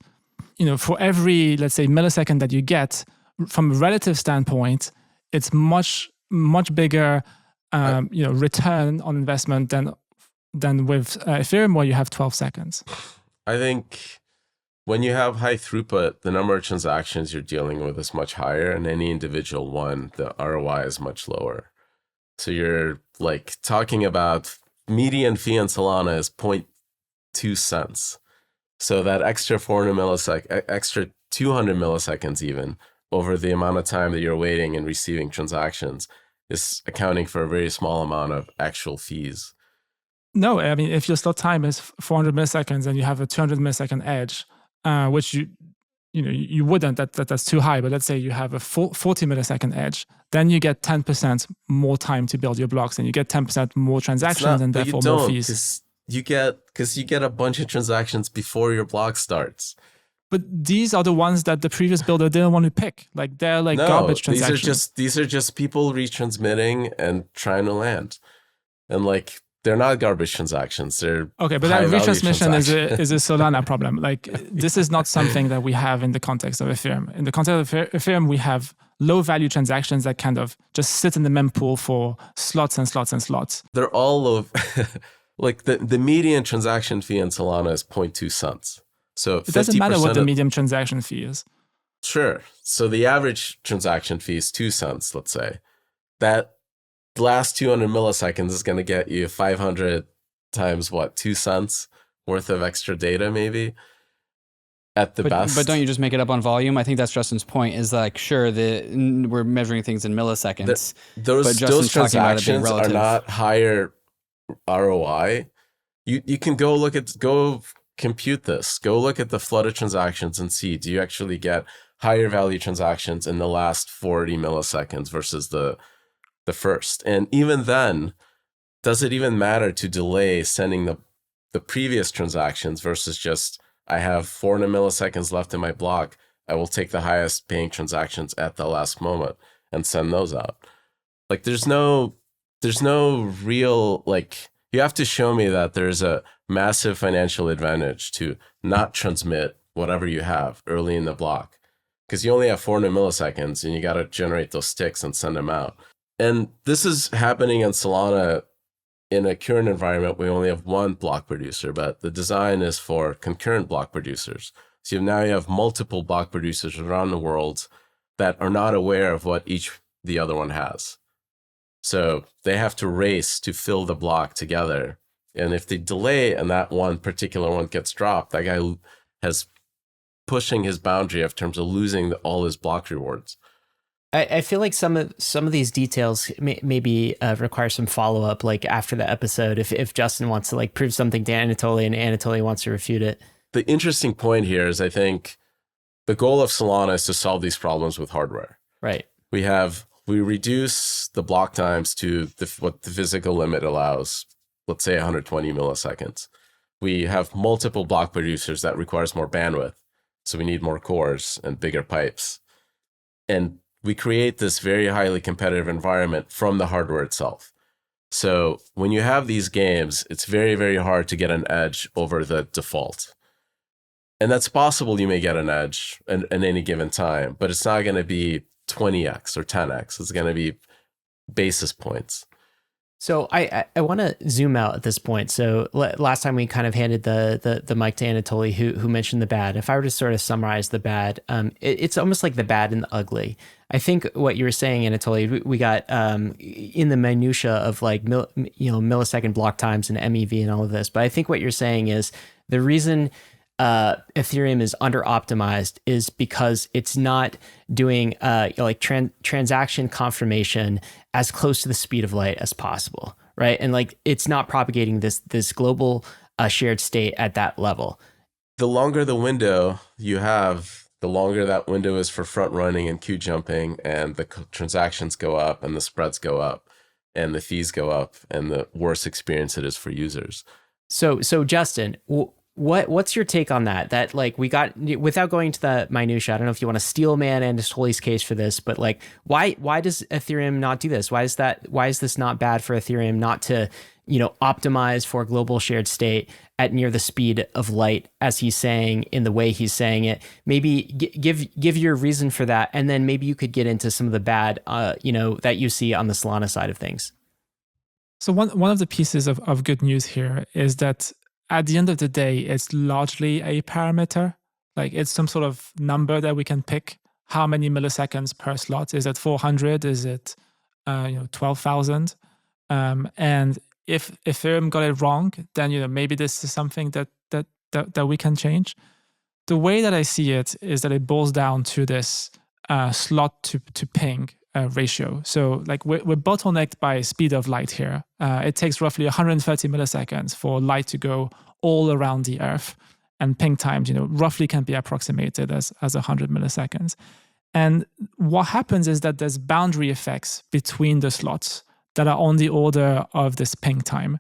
for every, let's say, millisecond that you get, from a relative standpoint, it's much bigger, return on investment than with Ethereum, where you have 12 seconds. I think when you have high throughput, the number of transactions you're dealing with is much higher, and any individual one, the ROI is much lower. So you're like talking about median fee on Solana is 0.2 cents. So that extra 400 extra 200 milliseconds even over the amount of time that you're waiting and receiving transactions is accounting for a very small amount of actual fees. No, I mean, if your slot time is 400 milliseconds and you have a 200 millisecond edge, which you wouldn't, that's too high, but let's say you have a 40 millisecond edge, then you get 10% more time to build your blocks and you get 10% more transactions and therefore more fees. You get a bunch of transactions before your block starts. But these are the ones that the previous builder didn't want to pick. Like they're like garbage transactions. These are just people retransmitting and trying to land. And like They're not garbage transactions. They're okay, but that retransmission is a Solana problem. Like this is not something that we have in the context of Ethereum. In the context of Ethereum, we have low value transactions that kind of just sit in the mempool for slots and slots and slots. They're all low. Like the median transaction fee in Solana is 0.2 cents. So it doesn't matter what the median transaction fee is. Sure. So the average transaction fee is 2 cents, let's say. That last 200 milliseconds is going to get you 500 times what, 2 cents worth of extra data maybe at the best. But don't you just make it up on volume? I think that's Justin's point is like, sure, we're measuring things in milliseconds. Those transactions are not higher ROI. You can go compute this. Go look at the flooded transactions and see, do you actually get higher value transactions in the last 40 milliseconds versus the first? And even then, does it even matter to delay sending the previous transactions versus just, I have 400 milliseconds left in my block, I will take the highest paying transactions at the last moment and send those out. Like there's no real, like, you have to show me that there's a massive financial advantage to not transmit whatever you have early in the block, because you only have 400 milliseconds and you got to generate those ticks and send them out. And this is happening in Solana in a current environment. We only have one block producer, but the design is for concurrent block producers. So now you have multiple block producers around the world that are not aware of what the other one has. So they have to race to fill the block together. And if they delay and that one particular one gets dropped, that guy has pushing his boundary in terms of losing all his block rewards. I feel like some of these details maybe require some follow-up, like after the episode, if Justin wants to like prove something to Anatoly and Anatoly wants to refute it. The interesting point here is I think the goal of Solana is to solve these problems with hardware. Right. We reduce the block times to what the physical limit allows, let's say 120 milliseconds. We have multiple block producers that requires more bandwidth. So we need more cores and bigger pipes. And we create this very highly competitive environment from the hardware itself. So when you have these games, it's very, very hard to get an edge over the default. And that's possible you may get an edge in any given time, but it's not going to be 20x or 10x. It's going to be basis points. So I want to zoom out at this point. So last time we kind of handed the mic to Anatoly, who mentioned the bad. If I were to sort of summarize the bad, it's almost like the bad and the ugly. I think what you were saying, Anatoly, we got in the minutia of like millisecond block times and MEV and all of this. But I think what you're saying is the reason Ethereum is under optimized is because it's not doing transaction confirmation as close to the speed of light as possible, right? And like it's not propagating this global shared state at that level. The longer the window you have, the longer that window is for front running and queue jumping, and the transactions go up and the spreads go up and the fees go up, and the worse experience it is for users. So Justin, what's your take on that? That like we got, without going to the minutia, I don't know if you want to steel man Anatoly's case for this, but like why does Ethereum not do this? Why is this not bad for Ethereum not to optimize for global shared state at near the speed of light, as he's saying in the way he's saying it? Maybe give your reason for that, and then maybe you could get into some of the bad that you see on the Solana side of things. So one of the pieces of good news here is that at the end of the day, it's largely a parameter. Like it's some sort of number that we can pick. How many milliseconds per slot? Is it 400? Is it 12,000? And if Ethereum got it wrong, then maybe this is something that we can change. The way that I see it is that it boils down to this slot to ping ratio. So like we're bottlenecked by speed of light here. It takes roughly 130 milliseconds for light to go all around the Earth, and ping times, roughly can be approximated as 100 milliseconds. And what happens is that there's boundary effects between the slots that are on the order of this ping time.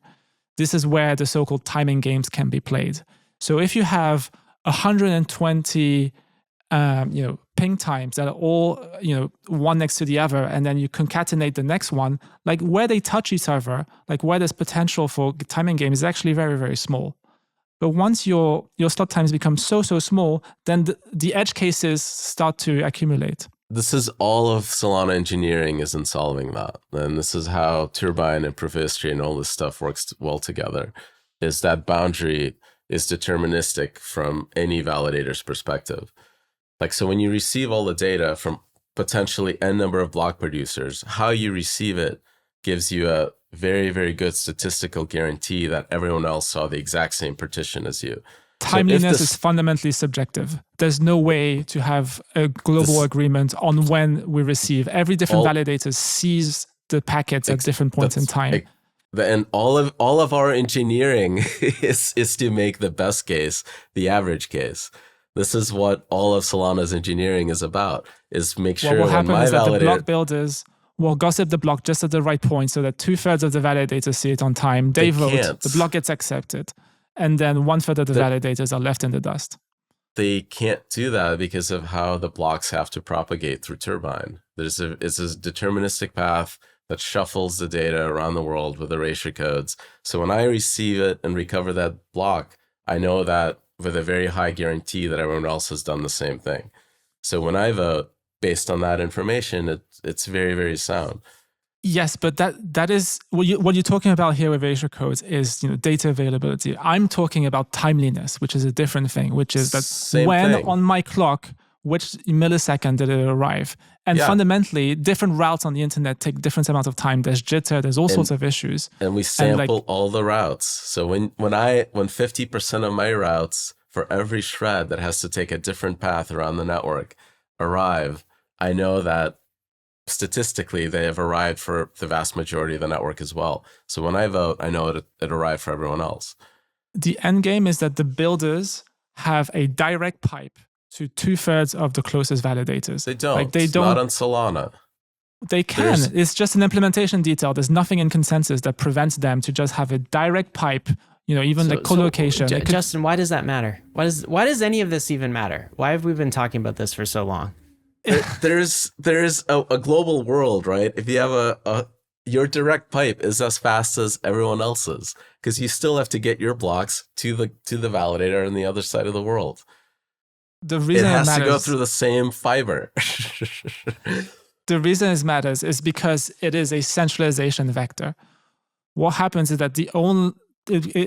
This is where the so-called timing games can be played. So if you have 120 ping ping times that are all, one next to the other, and then you concatenate the next one, like where they touch each other, like where there's potential for timing game is actually very, very small. But once your slot times become so small, then the edge cases start to accumulate. This is all of Solana engineering is in solving that. And this is how Turbine and Proof of History and all this stuff works well together, is that boundary is deterministic from any validator's perspective. Like, so when you receive all the data from potentially n number of block producers, how you receive it gives you a very, very good statistical guarantee that everyone else saw the exact same partition as you. Timeliness is fundamentally subjective. There's no way to have a global agreement on when we receive. Every different validator sees the packets at different points in time. And all of our engineering is to make the best case the average case. This is what all of Solana's engineering is about, is make sure what when will happen my is that the validator... block builders will gossip the block just at the right point so that 2/3 of the validators see it on time. They vote, can't. the block gets accepted, and then 1/3 of the validators are left in the dust. They can't do that because of how the blocks have to propagate through Turbine. It's a deterministic path that shuffles the data around the world with erasure codes. So when I receive it and recover that block, I know that with a very high guarantee that everyone else has done the same thing. So when I vote based on that information, it's very, very sound. Yes, but that is what you're talking about here with erasure codes is data availability. I'm talking about timeliness, which is a different thing, which is that Same when thing. on my clock, which millisecond did it arrive? And fundamentally, different routes on the internet take different amounts of time. There's jitter, there's all sorts of issues. And we sample all the routes. So when 50% of my routes for every shred that has to take a different path around the network arrive, I know that statistically they have arrived for the vast majority of the network as well. So when I vote, I know it arrived for everyone else. The end game is that the builders have a direct pipe to 2/3 of the closest validators. They don't. They don't. Not on Solana. They can. It's just an implementation detail. There's nothing in consensus that prevents them to just have a direct pipe. Co-location. Justin, why does that matter? Why does any of this even matter? Why have we been talking about this for so long? There's a global world, right? If you have your direct pipe is as fast as everyone else's, because you still have to get your blocks to the validator on the other side of the world. The reason it has matters, to go through the same fiber. The reason it matters is because it is a centralization vector. What happens is that it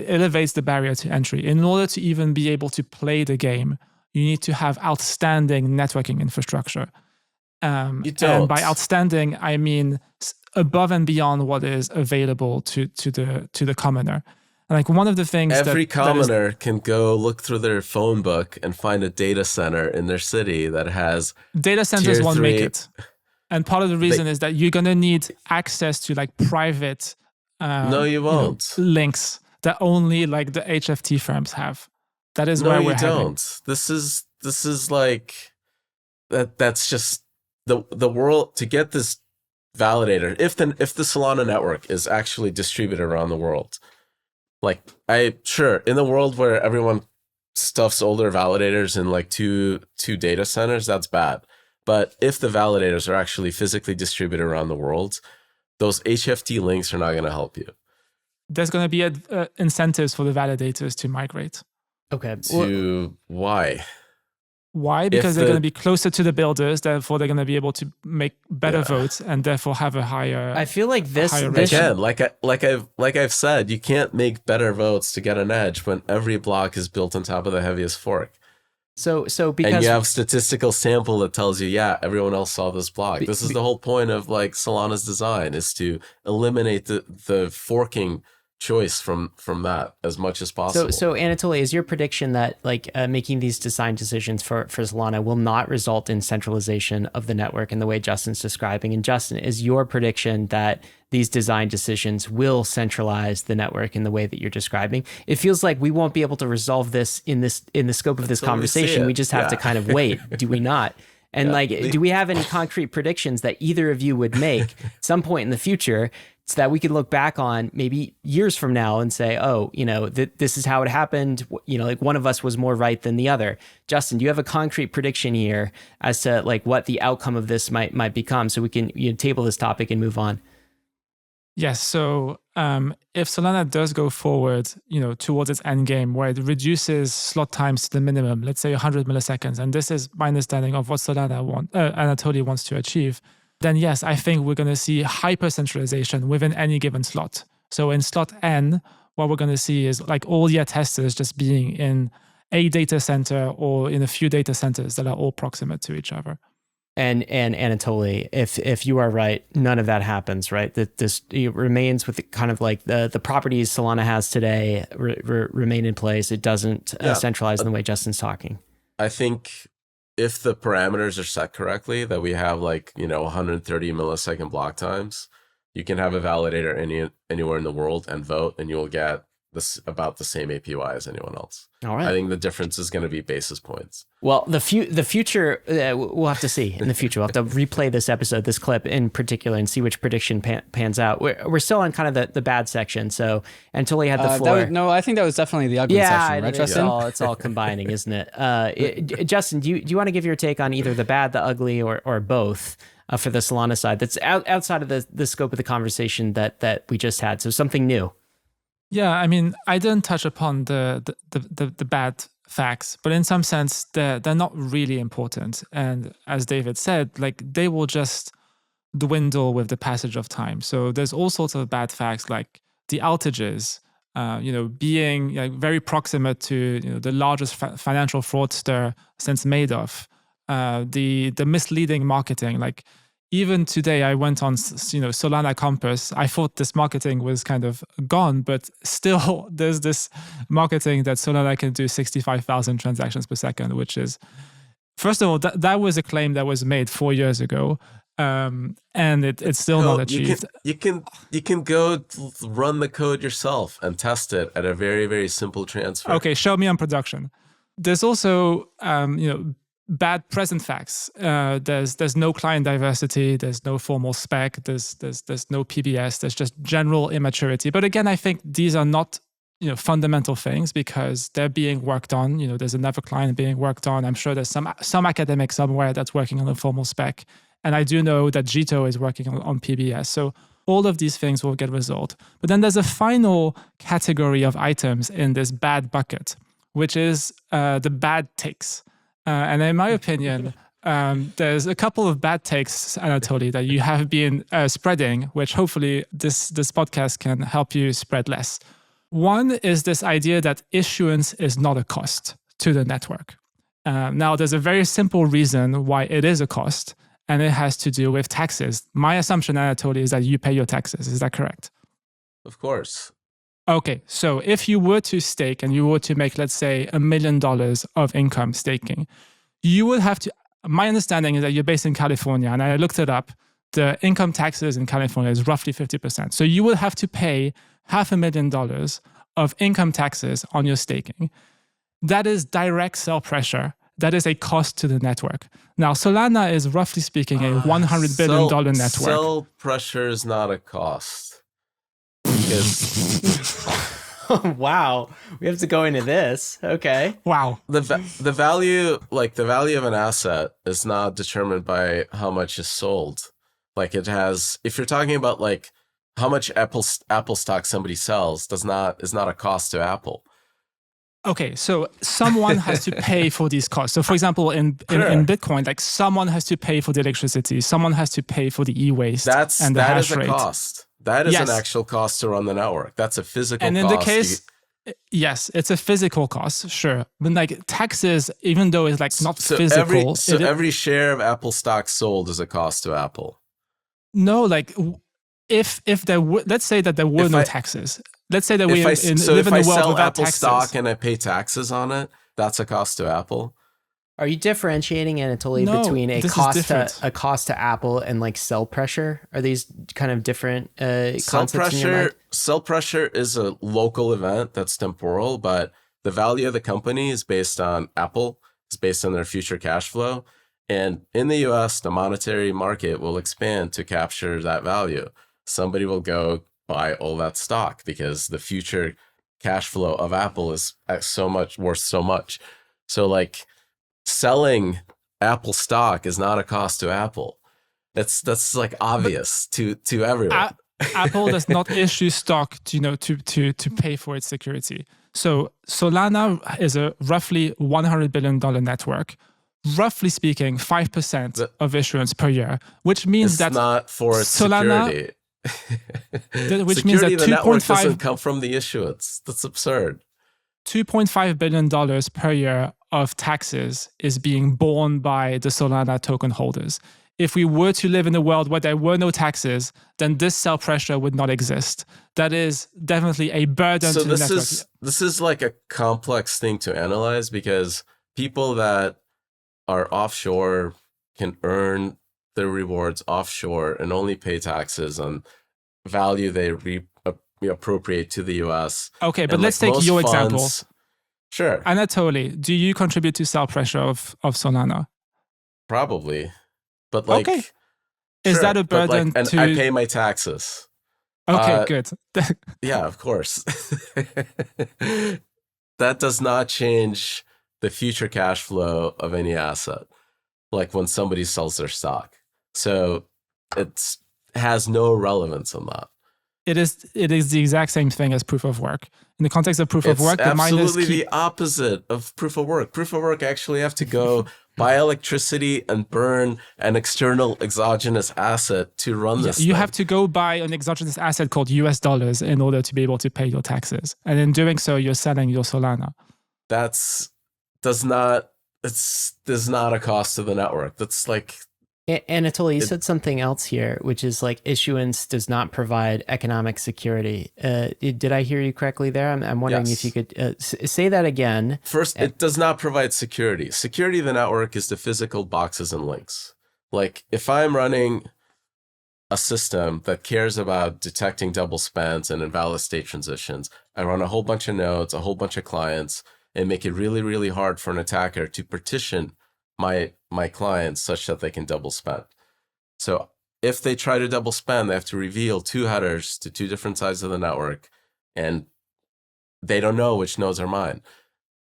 elevates the barrier to entry. In order to even be able to play the game, you need to have outstanding networking infrastructure. You don't. And by outstanding, I mean above and beyond what is available to the commoner. Like one of the things every commoner can go look through their phone book and find a data center in their city that has data centers won't 3. make it. And part of the reason is that you're going to need access to private no, you won't. Links that only the HFT firms have. That is where we're heading. No, you don't. This is like that. That's just the world to get this validator. If the Solana network is actually distributed around the world, in the world where everyone stuffs older validators in two data centers, that's bad. But if the validators are actually physically distributed around the world, those HFT links are not going to help you. There's going to be incentives for the validators to migrate. Okay. Why? Why? Because they're going to be closer to the builders, therefore they're going to be able to make better votes and therefore have a higher. I feel like this again, like I've said, you can't make better votes to get an edge when every block is built on top of the heaviest fork. So because and you have statistical sample that tells you, everyone else saw this block. This is the whole point of Solana's design, is to eliminate the forking choice from that as much as possible. So Anatoly, is your prediction that making these design decisions for Solana will not result in centralization of the network in the way Justin's describing? And Justin, is your prediction that these design decisions will centralize the network in the way that you're describing? It feels like we won't be able to resolve this in the scope of this conversation. We just have to kind of wait, do we not? And do we have any concrete predictions that either of you would make at some point in the future so that we could look back on maybe years from now and say, oh, this is how it happened. Like one of us was more right than the other. Justin, do you have a concrete prediction here as to like what the outcome of this might become, so we can table this topic and move on? Yes. So if Solana does go forward, towards its end game, where it reduces slot times to the minimum, let's say 100 milliseconds, and this is my understanding of what Anatoly wants to achieve, then yes, I think we're going to see hyper centralization within any given slot. So in slot N, what we're going to see is like all your testers just being in a data center or in a few data centers that are all proximate to each other. And Anatoly, if you are right, none of that happens, right? That this remains with kind of like the properties Solana has today remain in place. It doesn't centralize in the way Justin's talking. I think if the parameters are set correctly, that we have 130 millisecond block times, you can have a validator anywhere in the world and vote, and you will get about the same APY as anyone else. All right. I think the difference is going to be basis points. Well, the future, we'll have to see in the future. We'll have to replay this clip in particular, and see which prediction pans out. We're still on kind of the bad section. So Anatoly had the floor. I think that was definitely the ugly section, right, Justin? It's all combining, isn't it? Justin, do you want to give your take on either the bad, the ugly, or both for the Solana side that's outside of the scope of the conversation that we just had? So something new. Yeah, I mean, I didn't touch upon the bad facts, but in some sense, they're not really important. And as David said, they will just dwindle with the passage of time. So there's all sorts of bad facts, like the outages, being very proximate to the largest financial fraudster since Madoff, the misleading marketing, even today, I went on, Solana Compass. I thought this marketing was kind of gone, but still there's this marketing that Solana can do 65,000 transactions per second, which is, first of all, that was a claim that was made 4 years ago, and it's still not achieved. You can go run the code yourself and test it at a very, very simple transfer. Okay, show me on production. There's also, bad present facts. There's no client diversity. There's no formal spec. There's no PBS. There's just general immaturity. But again, I think these are not fundamental things because they're being worked on. There's another client being worked on. I'm sure there's some academic somewhere that's working on a formal spec, and I do know that Jito is working on PBS. So all of these things will get resolved. But then there's a final category of items in this bad bucket, which is the bad takes. And in my opinion, there's a couple of bad takes, Anatoly, that you have been spreading, which hopefully this podcast can help you spread less. One is this idea that issuance is not a cost to the network. Now, there's a very simple reason why it is a cost, and it has to do with taxes. My assumption, Anatoly, is that you pay your taxes. Is that correct? Of course. Okay, so if you were to stake and you were to make, let's say, $1 million of income staking, you would have to, my understanding is that you're based in California, and I looked it up, the income taxes in California is roughly 50%. So you would have to pay $500,000 of income taxes on your staking. That is direct sell pressure. That is a cost to the network. Now, Solana is roughly speaking a $100 billion network. Sell pressure is not a cost. Wow, we have to go into this. Okay. Wow. The value of an asset is not determined by how much is sold. If you're talking about how much Apple stock somebody sells is not a cost to Apple. Okay, so someone has to pay for these costs. So for example, in Bitcoin, someone has to pay for the electricity, someone has to pay for the e-waste that hash is a rate. Cost. That is an actual cost to run the network. That's a physical cost. And in the case, yes, it's a physical cost, sure. But taxes, even though it's not physical. Every share of Apple stock sold is a cost to Apple. No, if there would, let's say that there were no taxes. Let's say that live in a world without taxes. So if I sell Apple stock and I pay taxes on it, that's a cost to Apple. Are you differentiating, Anatoly, between a cost to Apple and sell pressure? Are these kind of different concepts in your mind? Sell pressure is a local event that's temporal, but the value of the company is based on Apple, it's based on their future cash flow. And in the US, the monetary market will expand to capture that value. Somebody will go buy all that stock because the future cash flow of Apple is worth so much. So like selling Apple stock is not a cost to Apple. That's like obvious to everyone. Apple does not issue stock to pay for its security. So Solana is a roughly $100 billion network. Roughly speaking, 5% of issuance per year, which means it's not for its Solana, security. Which security means that the network doesn't come from the issuance. That's absurd. $2.5 billion per year of taxes is being borne by the Solana token holders. If we were to live in a world where there were no taxes, then this sell pressure would not exist. That is definitely a burden to the network. This is like a complex thing to analyze because people that are offshore can earn their rewards offshore and only pay taxes on value they appropriate to the US. Okay, but let's take your example. Sure. Anatoly, do you contribute to sell pressure of Solana? Probably. But like, okay. Is that a burden and I pay my taxes. Okay, good. Yeah, of course. That does not change the future cash flow of any asset, like when somebody sells their stock. So it has no relevance on that. It is the exact same thing as proof of work. In the context of proof of work, the miners absolutely the opposite of proof of work. Proof of work actually have to go buy electricity and burn an external exogenous asset to run this. You have to go buy an exogenous asset called US dollars in order to be able to pay your taxes. And in doing so, you're selling your Solana. There's not a cost to the network. That's like... Anatoly, you said something else here, which is like issuance does not provide economic security. Did I hear you correctly there? I'm wondering if you could say that again. First, it does not provide security. Security of the network is the physical boxes and links. Like if I'm running a system that cares about detecting double spends and invalid state transitions, I run a whole bunch of nodes, a whole bunch of clients, and make it really, really hard for an attacker to partition my clients such that they can double spend. So if they try to double spend, they have to reveal two headers to two different sides of the network, and they don't know which nodes are mine,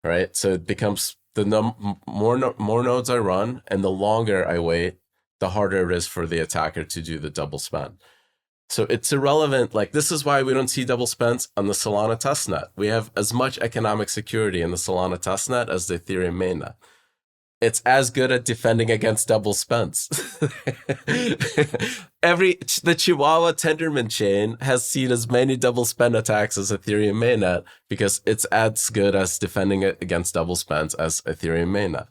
right? So it becomes more nodes I run, and the longer I wait, the harder it is for the attacker to do the double spend. So it's irrelevant. Like this is why we don't see double spends on the Solana testnet. We have as much economic security in the Solana testnet as the Ethereum mainnet. It's as good at defending against double spends. The Chihuahua Tendermint chain has seen as many double spend attacks as Ethereum mainnet because it's as good as defending it against double spends as Ethereum mainnet.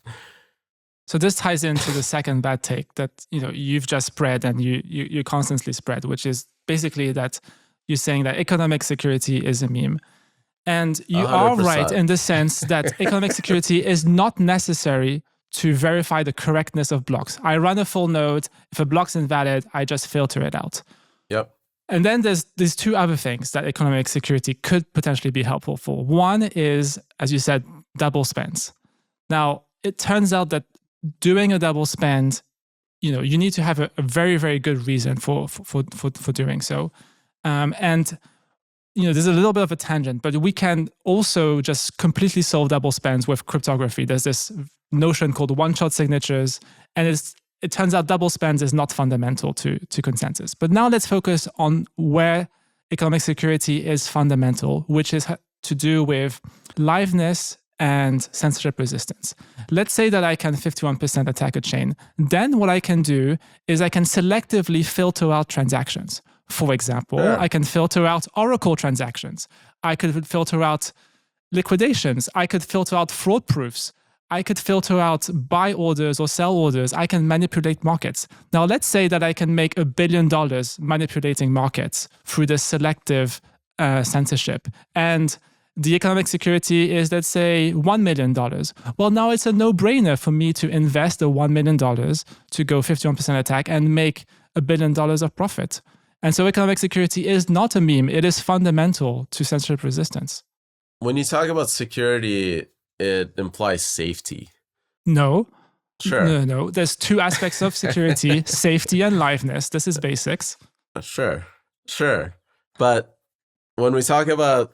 So this ties into the second bad take that you've just spread and you constantly spread, which is basically that you're saying that economic security is a meme. And you 100%. Are right in the sense that economic security is not necessary to verify the correctness of blocks. I run a full node. If a block's invalid, I just filter it out. Yep. And then there's these two other things that economic security could potentially be helpful for. One is, as you said, double spends. Now, it turns out that doing a double spend, you need to have a very, very good reason for doing so. And there's a little bit of a tangent, but we can also just completely solve double spends with cryptography. There's this notion called one-shot signatures, and it turns out double spends is not fundamental to consensus. But now let's focus on where economic security is fundamental, which is to do with liveness and censorship resistance. Let's say that I can 51% attack a chain. Then what I can do is I can selectively filter out transactions. For example, I can filter out Oracle transactions. I could filter out liquidations. I could filter out fraud proofs. I could filter out buy orders or sell orders. I can manipulate markets. Now, let's say that I can make $1 billion manipulating markets through this selective censorship. And the economic security is, let's say, $1 million. Well, now it's a no-brainer for me to invest the $1 million to go 51% attack and make $1 billion of profit. And so economic security is not a meme. It is fundamental to censorship resistance. When you talk about security, it implies safety. No. Sure. No. There's two aspects of security, safety and liveness. This is basics. Sure. But when we talk about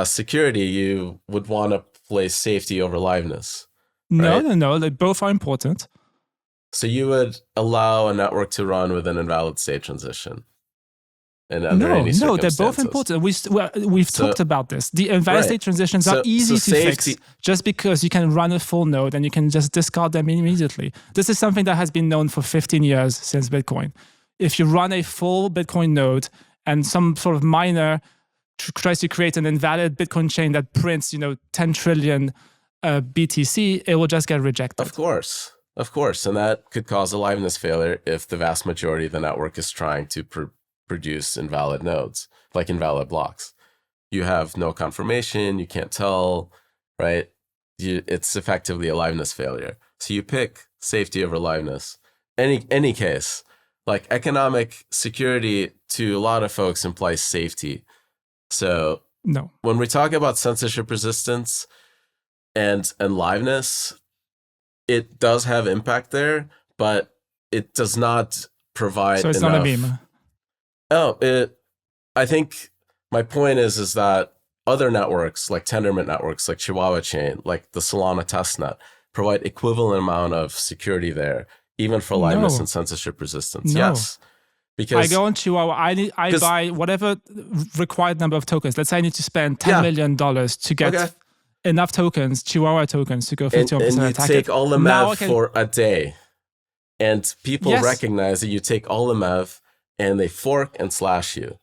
security, you would want to place safety over liveness. Right? No. They both are important. So you would allow a network to run with an invalid state transition. And under any No, they're both circumstances. important. We've talked about this. The invalid state transitions are easy to fix just because you can run a full node and you can just discard them immediately. This is something that has been known for 15 years since Bitcoin. If you run a full Bitcoin node and some sort of miner tries to create an invalid Bitcoin chain that prints, 10 trillion BTC, it will just get rejected. Of course. And that could cause a liveness failure if the vast majority of the network is trying to produce invalid nodes, like invalid blocks. You have no confirmation, you can't tell, right? It's effectively a liveness failure. So you pick safety over liveness. Any case, like economic security to a lot of folks implies safety. So no. When we talk about censorship resistance and liveness, it does have impact there, but it does not provide So it's enough. not a meme. I think my point is that other networks, like Tendermint networks, like Chihuahua Chain, like the Solana testnet, provide equivalent amount of security there, even for liveness and censorship resistance. No. Yes. Because I go on Chihuahua, I buy whatever required number of tokens. Let's say I need to spend $10 million to get enough tokens, Chihuahua tokens, to go 51% and you attack take it. all the MEV for a day. And people Yes. recognize that you take all the MEV and they fork and slash you.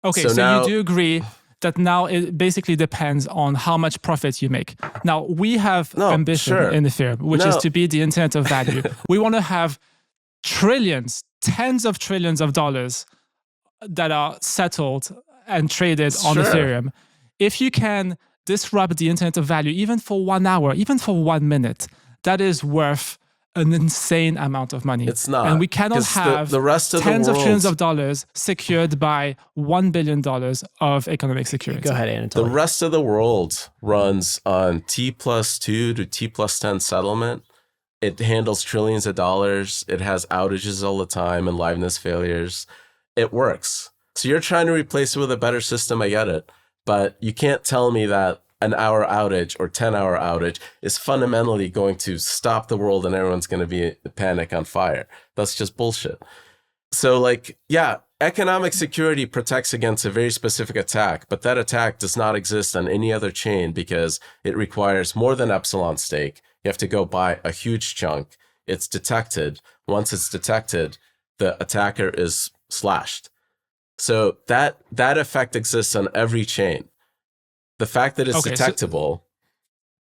Okay, So so now- you do agree that now it basically depends on how much profit you make. Now, we have ambition in Ethereum, which is to be the internet of value. We want to have trillions, tens of trillions of dollars that are settled and traded on Ethereum. If you can disrupt the internet of value, even for 1 hour, even for 1 minute, that is worth an insane amount of money. It's not. And we cannot 'Cause have the rest of tens the of world, trillions of dollars secured by $1 billion of economic security. Go ahead, Anatoly. the rest of the world runs on T+2 to T+10 settlement. It handles trillions of dollars. It has outages all the time and liveness failures. It works. So you're trying to replace it with a better system. I get it. But you can't tell me that an hour outage or 10-hour outage is fundamentally going to stop the world and everyone's going to be in panic on fire. That's just bullshit. So economic security protects against a very specific attack, but that attack does not exist on any other chain because it requires more than epsilon stake. You have to go buy a huge chunk. It's detected. Once it's detected, the attacker is slashed. So that effect exists on every chain. The fact that it's detectable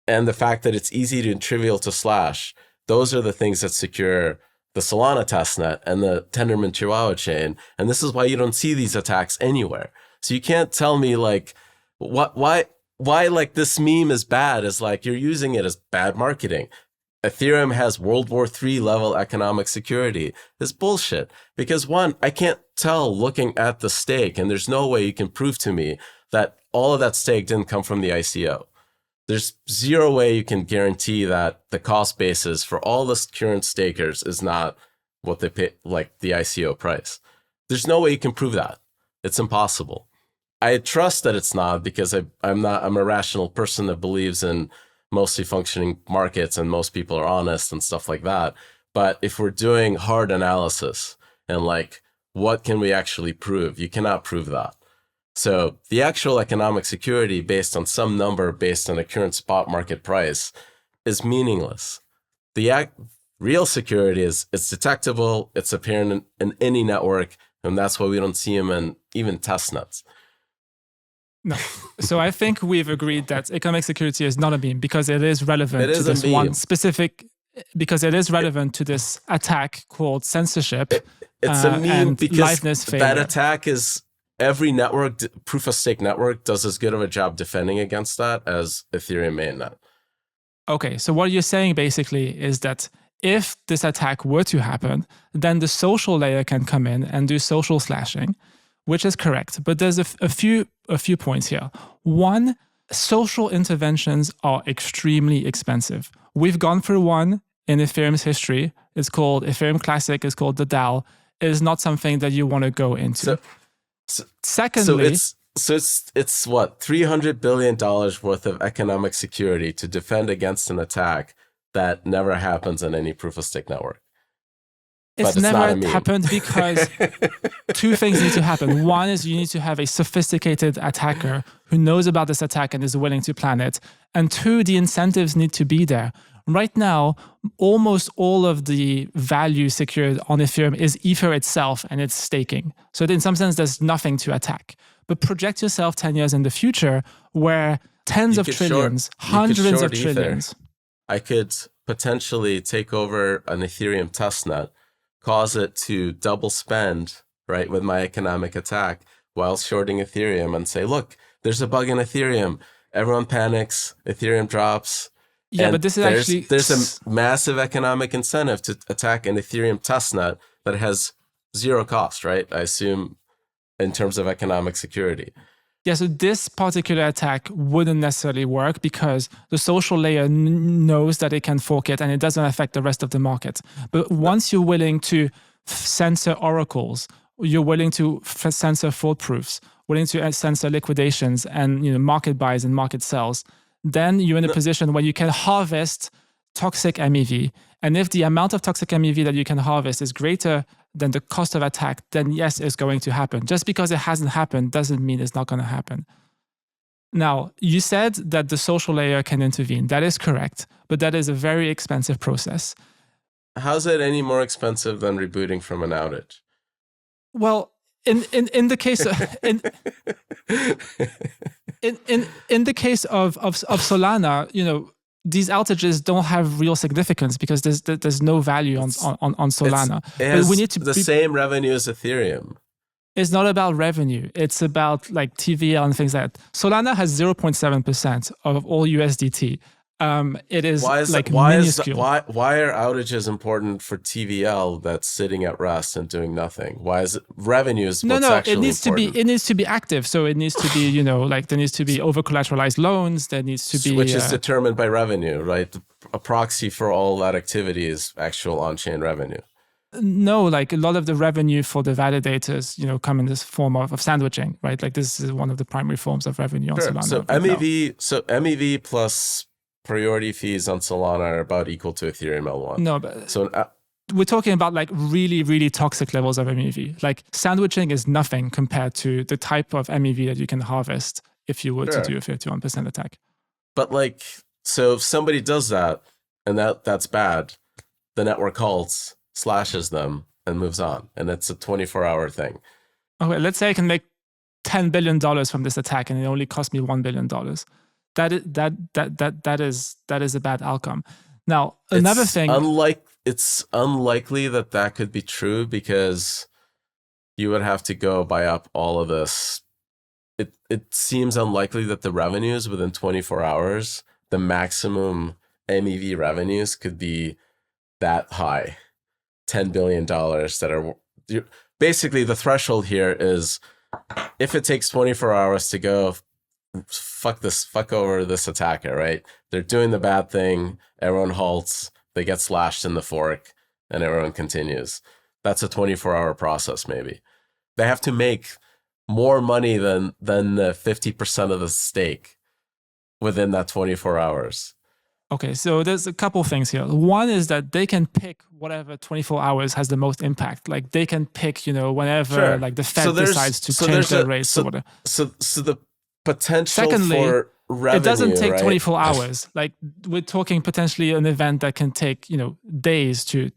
and the fact that it's easy and trivial to slash, those are the things that secure the Solana testnet and the Tendermint Chihuahua chain. And this is why you don't see these attacks anywhere. So you can't tell me why this meme is bad, is like you're using it as bad marketing. Ethereum has World War III level economic security. It's bullshit. Because one, I can't tell looking at the stake, and there's no way you can prove to me that all of that stake didn't come from the ICO. There's zero way you can guarantee that the cost basis for all the current stakers is not what they pay, like the ICO price. There's no way you can prove that. It's impossible. I trust that it's not because I'm a rational person that believes in mostly functioning markets and most people are honest and stuff like that. But if we're doing hard analysis and what can we actually prove? You cannot prove that. So the actual economic security based on some number based on a current spot market price is meaningless. The real security is it's detectable, it's apparent in any network, and that's why we don't see them in even testnets. No. So I think we've agreed that economic security is not a meme because it is relevant to this one specific, because it is relevant to this attack called censorship. It's a meme because that failure. attack is every network, proof of stake network does as good of a job defending against that as Ethereum mainnet. Okay, so what you're saying basically is that if this attack were to happen, then the social layer can come in and do social slashing, which is correct. But there's a few points here. One, social interventions are extremely expensive. We've gone through one in Ethereum's history. It's called Ethereum Classic. It's called the DAO. It is not something that you want to go into. Secondly, it's what, $300 billion worth of economic security to defend against an attack that never happens on any proof of stake network. It's never happened because two things need to happen. One is you need to have a sophisticated attacker who knows about this attack and is willing to plan it. And two, the incentives need to be there. Right now, almost all of the value secured on Ethereum is Ether itself and its staking. So in some sense, there's nothing to attack. But project yourself 10 years in the future where tens of trillions, hundreds of trillions. I could potentially take over an Ethereum testnet, cause it to double spend, right, with my economic attack while shorting Ethereum and say, look, there's a bug in Ethereum. Everyone panics, Ethereum drops. Yeah, but this is there's a massive economic incentive to attack an Ethereum testnet that has zero cost, right? I assume in terms of economic security. Yeah, so this particular attack wouldn't necessarily work because the social layer knows that it can fork it and it doesn't affect the rest of the market. But once you're willing to censor oracles, you're willing to censor fraud proofs, willing to censor liquidations and market buys and market sells, then you're in a position where you can harvest toxic MEV. And if the amount of toxic MEV that you can harvest is greater than the cost of attack, then yes, it's going to happen. Just because it hasn't happened doesn't mean it's not going to happen. Now, you said that the social layer can intervene. That is correct, but that is a very expensive process. How's it any more expensive than rebooting from an outage? Well, in the case of, in the case of Solana, these outages don't have real significance because there's no value on Solana. But we need to the same revenue as Ethereum. It's not about revenue. It's about like TVL and things like that. Solana has 0.7% of all USDT. It is minuscule. Why are outages important for TVL that's sitting at rest and doing nothing? Why is it revenues? It needs important. It needs to be active. So it needs to be, there needs to be over collateralized loans. There needs to be which is determined by revenue, right? A proxy for all that activity is actual on-chain revenue. No, like a lot of the revenue for the validators, come in this form of sandwiching, right? Like this is one of the primary forms of revenue on Solana. So MEV plus priority fees on Solana are about equal to Ethereum L1. No, but we're talking about like really, really toxic levels of MEV. Like sandwiching is nothing compared to the type of MEV that you can harvest if you were to do a 51% attack. But so if somebody does that and that's bad, the network halts, slashes them, and moves on. And it's a 24-hour thing. Okay, let's say I can make $10 billion from this attack and it only cost me $1 billion. That is a bad outcome. Now, another thing, it's unlikely that could be true because you would have to go buy up all of this. It seems unlikely that the revenues within 24 hours, the maximum MEV revenues could be that high, $10 billion that are basically the threshold here is if it takes 24 hours to go fuck over this attacker, right? They're doing the bad thing, everyone halts, they get slashed in the fork, and everyone continues. That's a 24-hour process, maybe. They have to make more money than the 50% of the stake within that 24 hours. Okay, so there's a couple things here. One is that they can pick whatever 24 hours has the most impact. Like they can pick, whenever like the Fed decides to change their rates or whatever. So the potential for revenue, it doesn't take right? 24 hours. Like we're talking potentially an event that can take, days to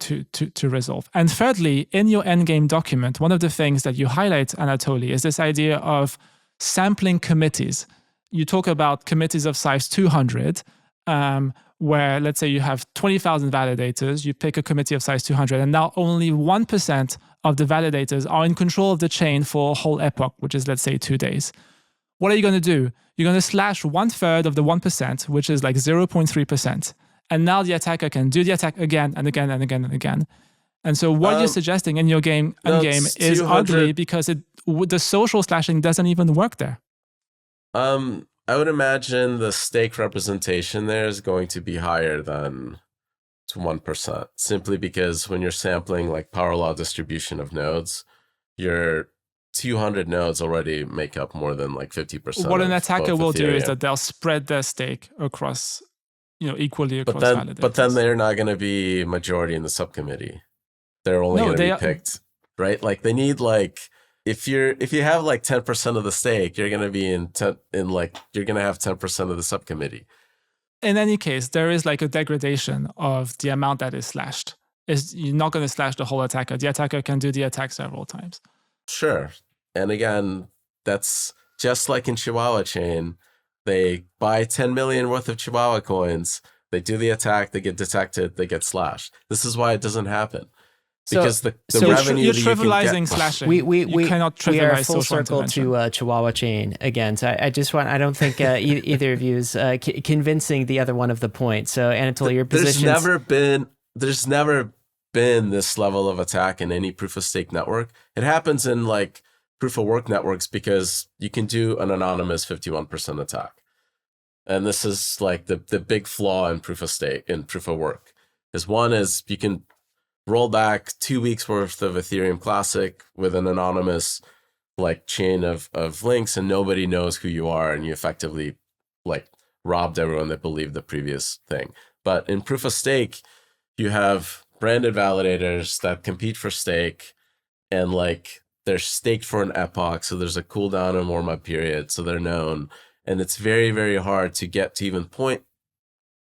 resolve. And thirdly, in your Endgame document, one of the things that you highlight, Anatoly, is this idea of sampling committees. You talk about committees of size 200, where let's say you have 20,000 validators, you pick a committee of size 200, and now only 1% of the validators are in control of the chain for a whole epoch, which is let's say 2 days. What are you going to do? You're going to slash 1/3 of the 1%, which is like 0.3%. And now the attacker can do the attack again and again and again and again. And so what you're suggesting in your Endgame is ugly because the social slashing doesn't even work there. I would imagine the stake representation there is going to be higher than 1%, simply because when you're sampling like power law distribution of nodes, your 200 nodes already make up more than like 50%. What an attacker will do is Ethereum. that they'll spread their stake across, equally across validators. But then they're not going to be majority in the subcommittee. They're only going to be picked, right? Like they need like if you have like 10% of the stake, you're going to be you're going to have 10% of the subcommittee. In any case, there is like a degradation of the amount that is slashed. You're not going to slash the whole attacker. The attacker can do the attack several times. Sure. And again, that's just like in Chihuahua chain. They buy 10 million worth of Chihuahua coins. They do the attack. They get detected. They get slashed. This is why it doesn't happen. Because the revenue you're trivializing slashing. You cannot trivialize. We are full circle to Chihuahua chain again. So I don't think either of you is convincing the other one of the point. So Anatoly, your position. There's never been this level of attack in any proof of stake network. It happens in like proof of work networks because you can do an anonymous 51% attack. And this is like the big flaw in proof of stake, in proof of work. One is you can roll back 2 weeks worth of Ethereum Classic with an anonymous like chain of links, and nobody knows who you are, and you effectively like robbed everyone that believed the previous thing. But in proof of stake, you have branded validators that compete for stake, and like they're staked for an epoch, so there's a cooldown and warm-up period, so they're known, and it's very, very hard to get to even point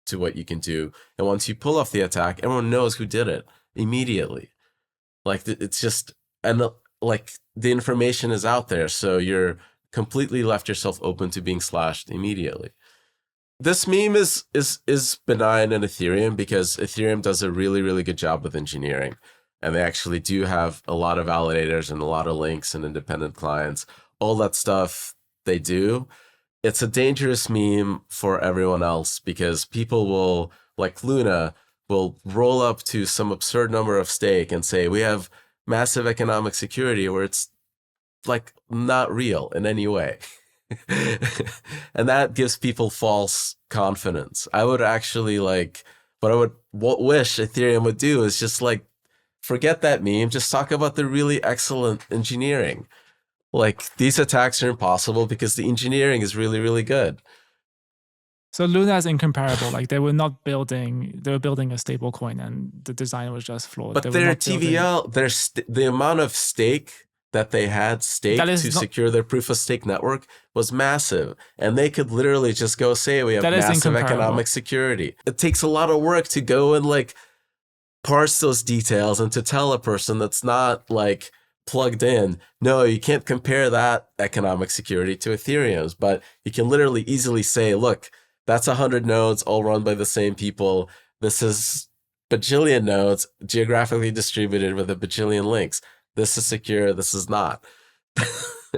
to what you can do. And once you pull off the attack, everyone knows who did it immediately. Like it's just, and like the information is out there, so you're completely left yourself open to being slashed immediately. This meme is benign in Ethereum because Ethereum does a really, really good job with engineering, and they actually do have a lot of validators and a lot of links and independent clients, all that stuff they do. It's a dangerous meme for everyone else because people will, like Luna, will roll up to some absurd number of stake and say, we have massive economic security, where it's like not real in any way. And that gives people false confidence. I would actually like, what I would wish Ethereum would do is just like, forget that meme, just talk about the really excellent engineering. Like these attacks are impossible because the engineering is really, really good. So Luna is incomparable. Like they were building a stable coin, and the design was just flawed. But their TVL, the amount of stake that they had staked to secure their proof of stake network was massive. And they could literally just go say, we have massive economic security. It takes a lot of work to go and like parse those details and to tell a person that's not like plugged in, no, you can't compare that economic security to Ethereum's, but you can literally easily say, look, that's 100 nodes all run by the same people. This is bajillion nodes geographically distributed with a bajillion links. This is secure. This is not.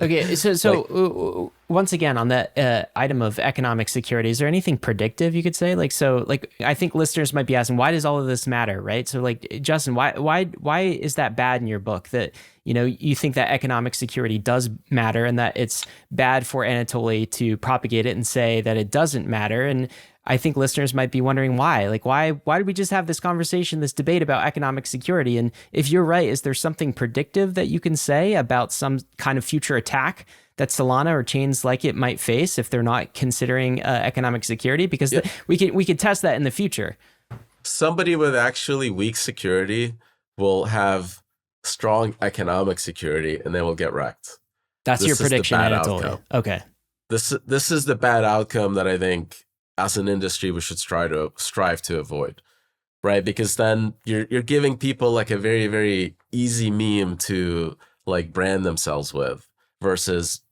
Okay, so once again on that item of economic security, is there anything predictive you could say? Like I think listeners might be asking, why does all of this matter, right? So like Justin, why is that bad in your book that you think that economic security does matter and that it's bad for Anatoly to propagate it and say that it doesn't matter? And I think listeners might be wondering why. Like, why did we just have this conversation, this debate about economic security? And if you're right, is there something predictive that you can say about some kind of future attack that Solana or chains like it might face if they're not considering economic security? Because we could test that in the future. Somebody with actually weak security will have strong economic security, and they will get wrecked. That's your prediction, Anatoly. Okay. This is the bad outcome that I think, as an industry, we should strive to avoid, right? Because then you're giving people like a very, very easy meme to like brand themselves with, versus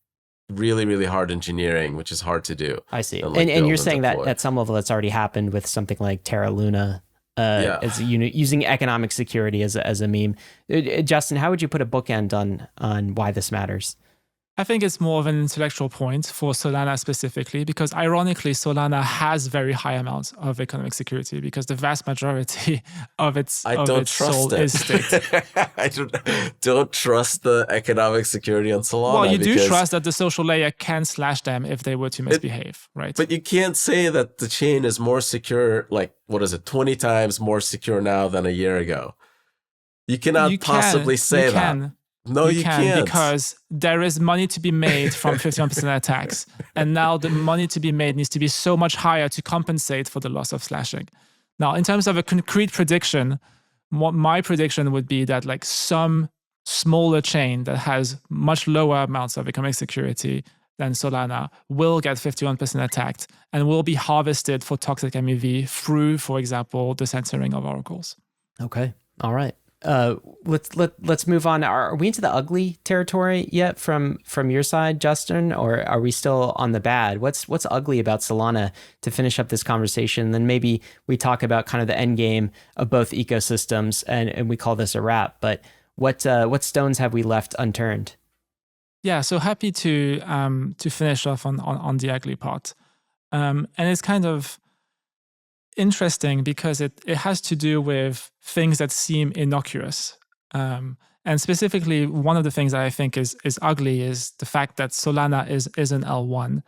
really, really hard engineering, which is hard to do. I see. And you're saying that at some level that's already happened with something like Terra Luna, as using economic security as a meme. Justin, how would you put a bookend on why this matters? I think it's more of an intellectual point for Solana specifically, because ironically, Solana has very high amounts of economic security because the vast majority of its soul is staked. I don't trust the economic security on Solana. Well, you do trust that the social layer can slash them if they were to misbehave, right? But you can't say that the chain is more secure, like, 20 times more secure now than a year ago. You cannot possibly say that. No, you can't. Because there is money to be made from 51% attacks. And now the money to be made needs to be so much higher to compensate for the loss of slashing. Now, in terms of a concrete prediction, what my prediction would be that like some smaller chain that has much lower amounts of economic security than Solana will get 51% attacked and will be harvested for toxic MEV through, for example, the censoring of oracles. Okay. All right. Let's move on. Are we into the ugly territory yet from your side, Justin, or are we still on the bad? What's ugly about Solana to finish up this conversation? Then maybe we talk about kind of the end game of both ecosystems, and we call this a wrap. But what stones have we left unturned? Yeah, so happy to finish off on the ugly part, and it's kind of interesting because it has to do with things that seem innocuous. And specifically, one of the things that I think is ugly is the fact that Solana is an L1.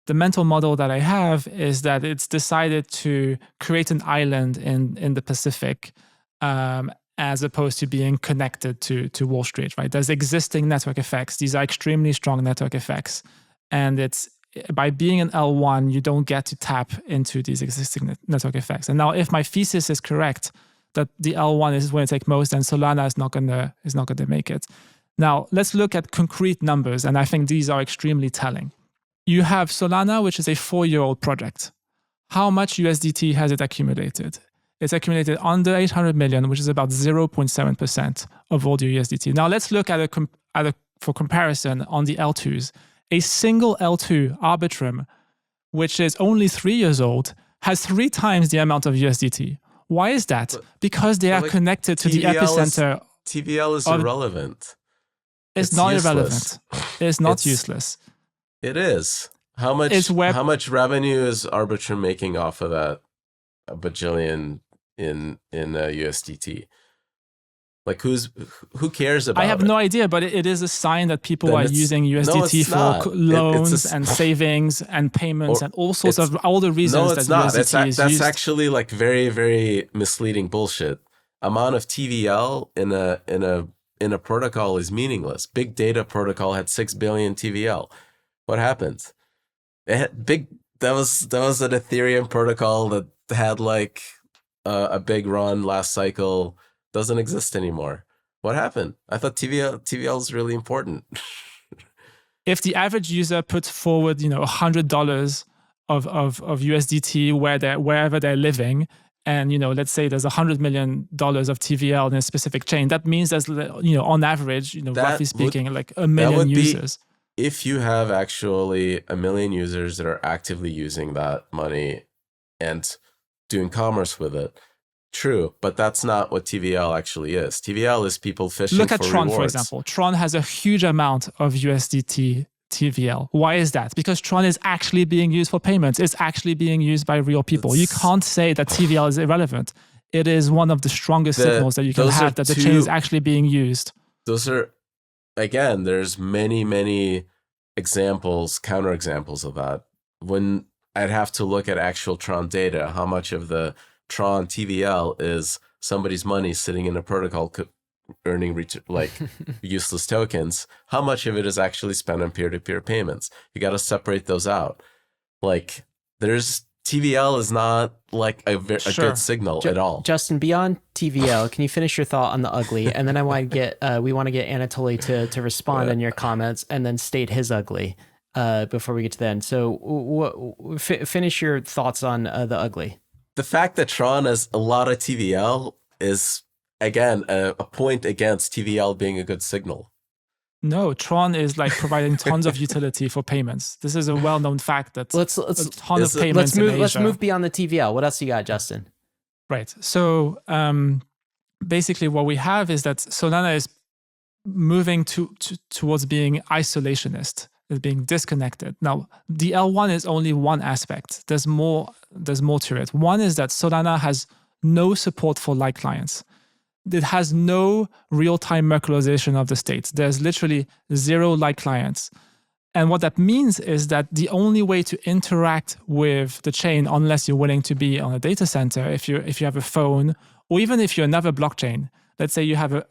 The mental model that I have is that it's decided to create an island in the Pacific as opposed to being connected to Wall Street, right? There's existing network effects. These are extremely strong network effects. And it's by being an L1, you don't get to tap into these existing network effects. And now, if my thesis is correct, that the L1 is going to take most, and Solana is not going to make it. Now, let's look at concrete numbers, and I think these are extremely telling. You have Solana, which is a 4-year-old project. How much USDT has it accumulated? It's accumulated under 800 million, which is about 0.7% of all the USDT. Now, let's look at for comparison on the L2s. A single L2 Arbitrum, which is only 3 years old, has 3 times the amount of USDT. Why is that? Because they are connected to the epicenter. TVL is irrelevant. It's not irrelevant. It's not useless. It is. How much revenue is Arbitrum making off of that? A bajillion in USDT. Like who cares about it? I have no idea, but it is a sign that people are using USDT for loans and savings and payments and all sorts of all the reasons that USDT is used. That's actually like very, very misleading bullshit. Amount of TVL in a protocol is meaningless. Big data protocol had 6 billion TVL. What happened? That was an Ethereum protocol that had like a big run last cycle. Doesn't exist anymore. What happened? I thought TVL is really important. If the average user puts forward, $100 of USDT wherever they're living, and let's say there's $100 million of TVL in a specific chain, that means there's on average, roughly speaking, like 1 million users. If you have actually 1 million users that are actively using that money and doing commerce with it. True, but that's not what TVL actually is. TVL is people fishing for rewards. Look at Tron, for example. Tron has a huge amount of USDT TVL. Why is that? Because Tron is actually being used for payments. It's actually being used by real people. You can't say that TVL is irrelevant. It is one of the strongest signals that you can have that the chain is actually being used. Those are, again, there's many, many examples, counterexamples of that. When I'd have to look at actual Tron data, how much of the Tron TVL is somebody's money sitting in a protocol earning useless tokens. How much of it is actually spent on peer-to-peer payments? You got to separate those out. Like TVL is not like a good signal at all. Justin, beyond TVL, can you finish your thought on the ugly? And then we want to get Anatoly to respond on your comments and then state his ugly before we get to the end. So finish your thoughts on the ugly. The fact that Tron has a lot of TVL is, again, a point against TVL being a good signal. No, Tron is like providing tons of utility for payments. This is a well-known fact that let's a ton of payments in Asia. Let's move beyond the TVL. What else you got, Justin? Right. So basically what we have is that Solana is moving towards being isolationist, being disconnected. Now, the L1 is only one aspect. There's more to it. One is that Solana has no support for light clients. It has no real-time merkleization of the state. There's literally 0 light clients. And what that means is that the only way to interact with the chain, unless you're willing to be on a data center, if you have a phone, or even if you're another blockchain, let's say you have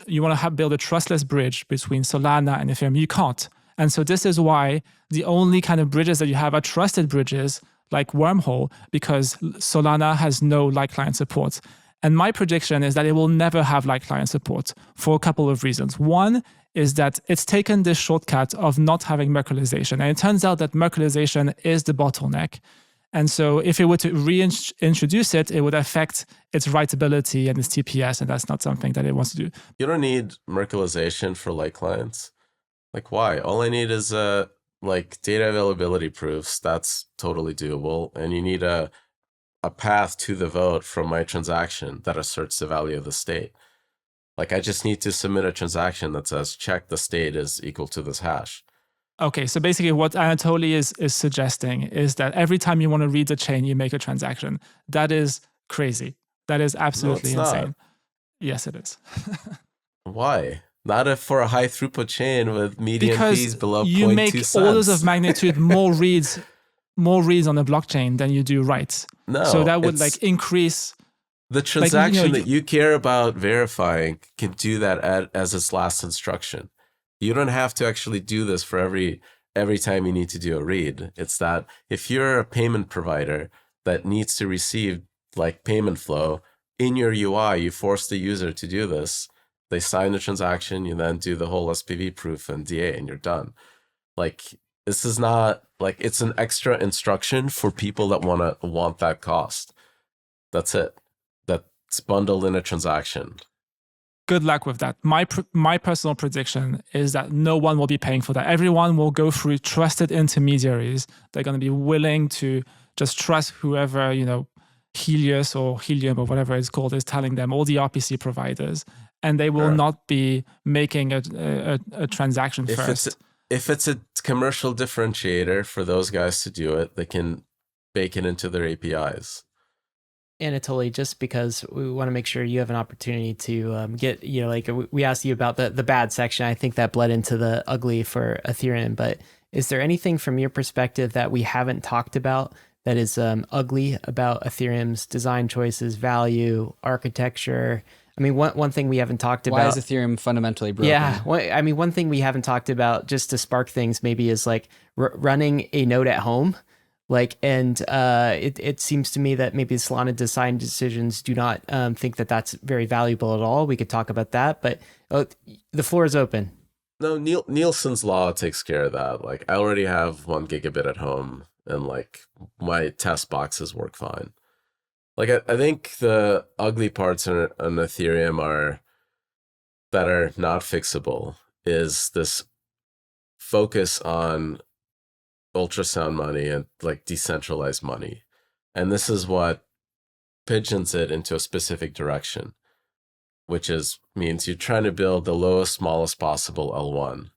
you want to build a trustless bridge between Solana and Ethereum, you can't. And so this is why the only kind of bridges that you have are trusted bridges like Wormhole, because Solana has no light client support. And my prediction is that it will never have light client support for a couple of reasons. One is that it's taken this shortcut of not having merkleization. And it turns out that merkleization is the bottleneck. And so if it were to reintroduce it, it would affect its writability and its TPS, and that's not something that it wants to do. You don't need merkleization for light clients. Like, why? All I need is like data availability proofs. That's totally doable. And you need a path to the vote from my transaction that asserts the value of the state. Like, I just need to submit a transaction that says check the state is equal to this hash. Okay, so basically what Anatoly is suggesting is that every time you want to read the chain, you make a transaction. That is crazy. That is absolutely insane. Not. Yes, it is. Why? Not if for a high throughput chain with median fees below 0.2 cents. You make orders of magnitude more reads on the blockchain than you do writes. No, so that would like increase the transaction that you care about verifying can do that as its last instruction. You don't have to actually do this for every time you need to do a read. It's that if you're a payment provider that needs to receive like payment flow in your UI, you force the user to do this. They sign the transaction, you then do the whole SPV proof and DA, and you're done. Like, this is not like it's an extra instruction for people that want that cost. That's it. That's bundled in a transaction. Good luck with that. My personal prediction is that no one will be paying for that. Everyone will go through trusted intermediaries. They're going to be willing to just trust whoever, Helios or Helium or whatever it's called is telling them, all the RPC providers, and they will not be making a transaction first. If it's a commercial differentiator for those guys to do it, they can bake it into their APIs. Anatoly, just because we want to make sure you have an opportunity to get, we asked you about the bad section. I think that bled into the ugly for Ethereum, but is there anything from your perspective that we haven't talked about that is ugly about Ethereum's design choices, value, architecture? I mean, one thing we haven't talked about. Why is Ethereum fundamentally broken? Yeah. One thing we haven't talked about, just to spark things, maybe is like running a node at home. It seems to me that maybe Solana design decisions do not think that that's very valuable at all. We could talk about that, but the floor is open. No, Nielsen's law takes care of that. Like, I already have 1 gigabit at home, and like my test boxes work fine. Like, I think the ugly parts on Ethereum that are not fixable is this focus on ultrasound money and like decentralized money. And this is what pigeons it into a specific direction, which means you're trying to build the lowest, smallest possible L1.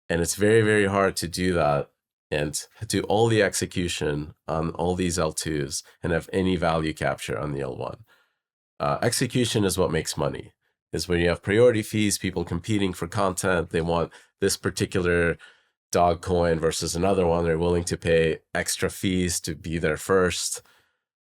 And it's very, very hard to do that and do all the execution on all these L2s and have any value capture on the L1. Execution is what makes money. Is when you have priority fees, people competing for content, they want this particular dog coin versus another one, they're willing to pay extra fees to be there first.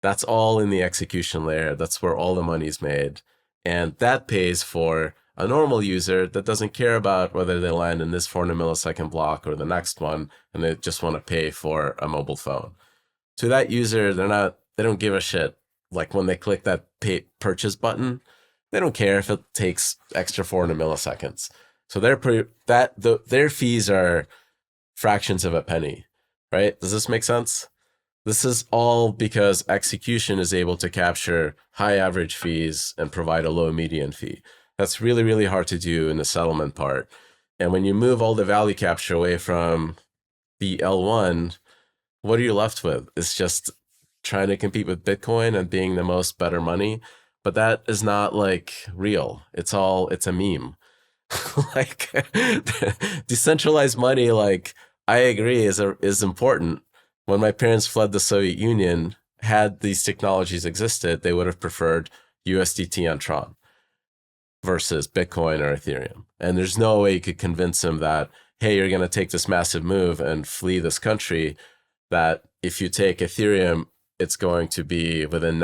That's all in the execution layer. That's where all the money's made. And that pays for a normal user that doesn't care about whether they land in this 400 millisecond block or the next one, and they just want to pay for a mobile phone. To that user, they don't give a shit. Like, when they click that purchase button, they don't care if it takes extra 400 milliseconds. So their fees are fractions of a penny, right? Does this make sense? This is all because execution is able to capture high average fees and provide a low median fee. That's really, really hard to do in the settlement part. And when you move all the value capture away from the L1, what are you left with? It's just trying to compete with Bitcoin and being the better money. But that is not like real. It's a meme. Like decentralized money, like I agree is important. When my parents fled the Soviet Union, had these technologies existed, they would have preferred USDT on Tron versus Bitcoin or Ethereum. And there's no way you could convince them that, hey, you're going to take this massive move and flee this country, that if you take Ethereum, it's going to be within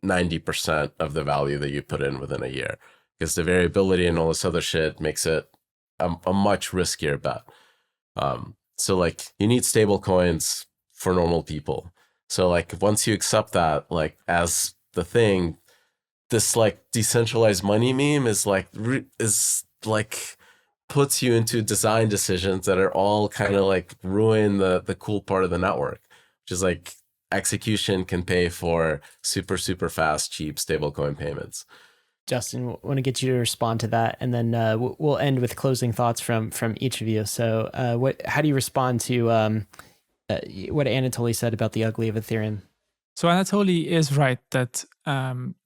90% of the value that you put in within a year. Because the variability and all this other shit makes it a much riskier bet. So like you need stable coins for normal people. So like once you accept that like as the thing, this like decentralized money meme is like puts you into design decisions that are all kind of like ruin the cool part of the network, which is like execution can pay for super fast, cheap stablecoin payments. Justin, I want to get you to respond to that, and then we'll end with closing thoughts from each of you. So, how do you respond to what Anatoly said about the ugly of Ethereum? So Anatoly is right that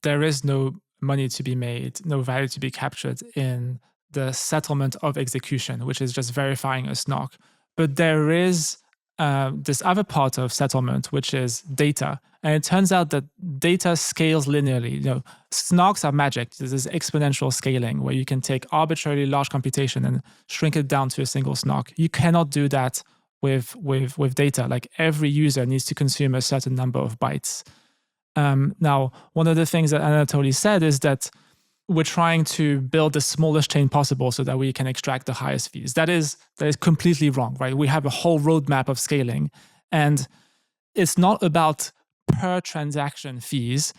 there is no money to be made, no value to be captured in the settlement of execution, which is just verifying a SNOC. But there is this other part of settlement, which is data. And it turns out that data scales linearly. You know, SNOCs are magic. This is exponential scaling where you can take arbitrarily large computation and shrink it down to a single SNOC. You cannot do that with data. Like every user needs to consume a certain number of bytes. Now, one of the things that Anatoly said is that we're trying to build the smallest chain possible so that we can extract the highest fees. That is completely wrong, right? We have a whole roadmap of scaling, and it's not about per transaction fees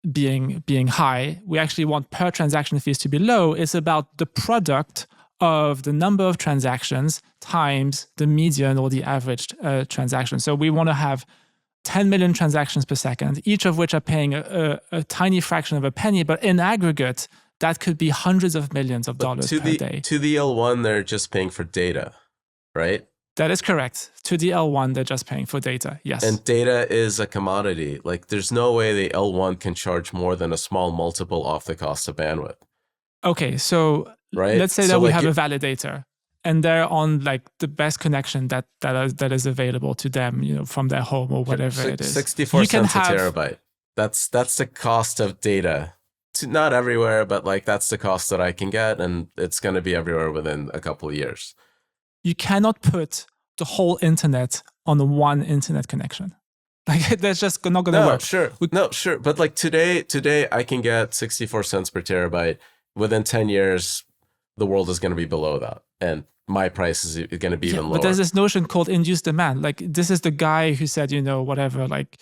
being high. We actually want per transaction fees to be low. It's about the product of the number of transactions times the median or the average transaction. So we want to have 10 million transactions per second, each of which are paying a tiny fraction of a penny, but in aggregate, that could be hundreds of millions of dollars per day. To the L1, they're just paying for data, right? That is correct. To the L1, they're just paying for data, yes. And data is a commodity. Like, there's no way the L1 can charge more than a small multiple off the cost of bandwidth. Okay, so right? Let's say that we have a validator, and they're on like the best connection that is available to them, you know, from their home or whatever it is. 64 cents a terabyte. That's the cost of data. Not everywhere, but like that's the cost that I can get, and it's going to be everywhere within a couple of years. You cannot put the whole internet on one internet connection. Like that's just not going to work. Sure. But like today I can get 64 cents per terabyte. Within 10 years, the world is going to be below that, and my price is going to be even lower. But there's this notion called induced demand. Like this is the guy who said, you know, whatever, like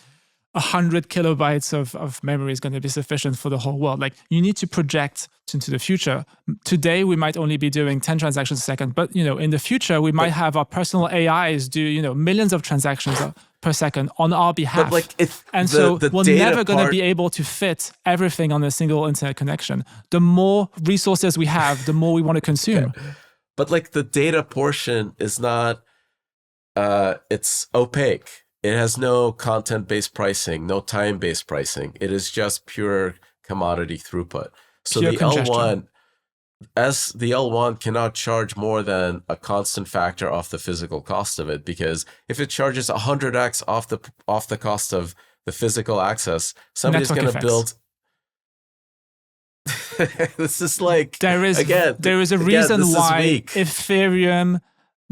100 kilobytes of memory is going to be sufficient for the whole world. Like you need to project into the future. Today, we might only be doing 10 transactions a second, but you know, in the future, we might have our personal AIs do, you know, millions of transactions per second on our behalf. But like we're never going to be able to fit everything on a single internet connection. The more resources we have, the more we want to consume. Okay. But like the data portion is not, it's opaque. It has no content-based pricing, no time-based pricing. It is just pure commodity throughput. So the L1 cannot charge more than a constant factor off the physical cost of it, because if it charges 100x off the cost of the physical access, somebody's going to build. This is like there is a reason why Ethereum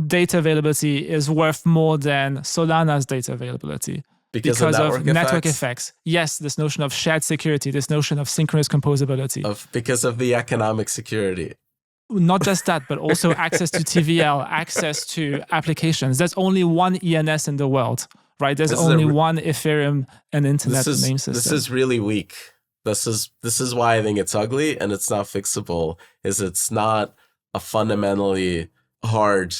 data availability is worth more than Solana's data availability because of network effects. Yes, this notion of shared security, this notion of synchronous composability. Because of the economic security. Not just that, but also access to TVL, access to applications. There's only one ENS in the world, right? There's only one Ethereum and internet name system. This is really weak. This is why I think it's ugly and it's not fixable, is it's not a fundamentally hard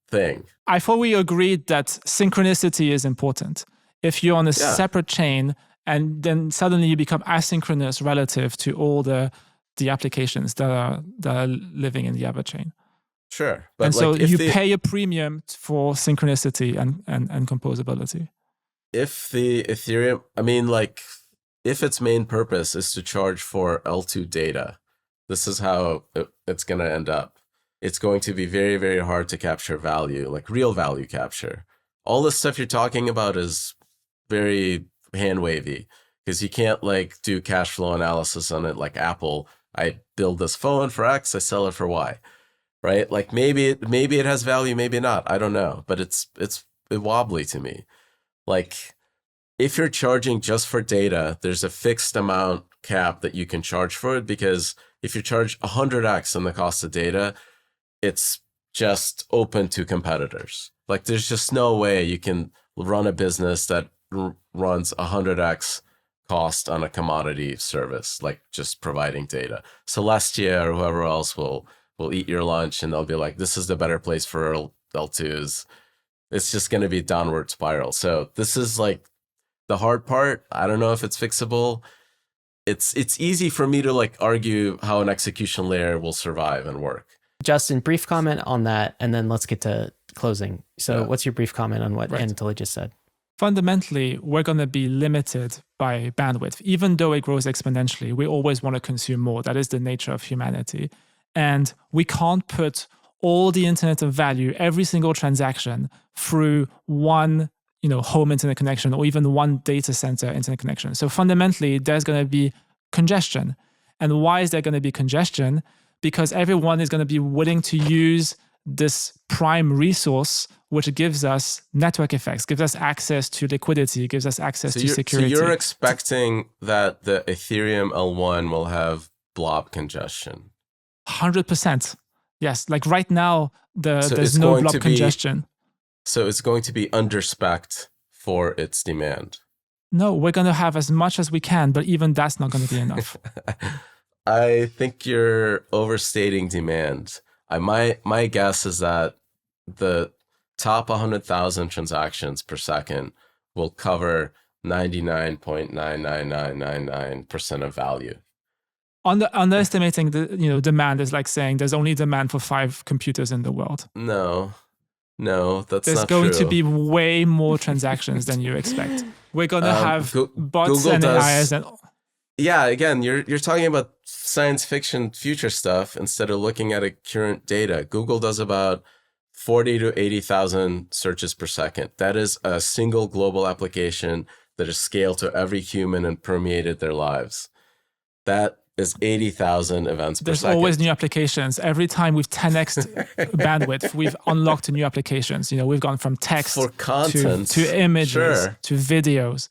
thing. I thought we agreed that synchronicity is important. If you're on a separate chain and then suddenly you become asynchronous relative to all the applications that are living in the other chain. Sure. But and so you pay a premium for synchronicity and composability. If the Ethereum, I mean, like, if its main purpose is to charge for L2 data, this is how it's going to end up. it's going to be very, very hard to capture value, like real value capture. All the stuff you're talking about is very hand wavy because you can't like do cash flow analysis on it like Apple. I build this phone for X, I sell it for Y, right? Like maybe it has value, maybe not. I don't know, but it's wobbly to me. Like if you're charging just for data, there's a fixed amount cap that you can charge for it, because if you charge 100x on the cost of data, it's just open to competitors. Like there's just no way you can run a business that runs 100x cost on a commodity service, like just providing data. Celestia or whoever else will eat your lunch and they'll be like, this is the better place for L2s. It's just going to be downward spiral. So this is like the hard part. I don't know if it's fixable. It's easy for me to like argue how an execution layer will survive and work. Justin, brief comment on that, and then let's get to closing. So what's your brief comment on what Anatoly just said? Fundamentally, we're going to be limited by bandwidth. Even though it grows exponentially, we always want to consume more. That is the nature of humanity. And we can't put all the internet of value, every single transaction, through one home internet connection or even one data center internet connection. So fundamentally, there's going to be congestion. And why is there going to be congestion? Because everyone is going to be willing to use this prime resource, which gives us network effects, gives us access to liquidity, gives us access to security. So you're expecting that the Ethereum L1 will have blob congestion? 100%. Yes. Like right now, there's no blob congestion. So it's going to be under-specced for its demand? No, we're going to have as much as we can, but even that's not going to be enough. I think you're overstating demand. My guess is that the top 100,000 transactions per second will cover 99.99999% of value. Underestimating the demand is like saying there's only demand for 5 computers in the world. No, that's not true. There's going to be way more transactions than you expect. We're going to have bots Google and AIs and... Yeah, again, you're talking about science fiction future stuff instead of looking at a current data. Google does about 40 to 80,000 searches per second. That is a single global application that is scaled to every human and permeated their lives. That is 80,000 events per second. There's always new applications. Every time we've 10x bandwidth, we've unlocked new applications. We've gone from text for content to images to videos.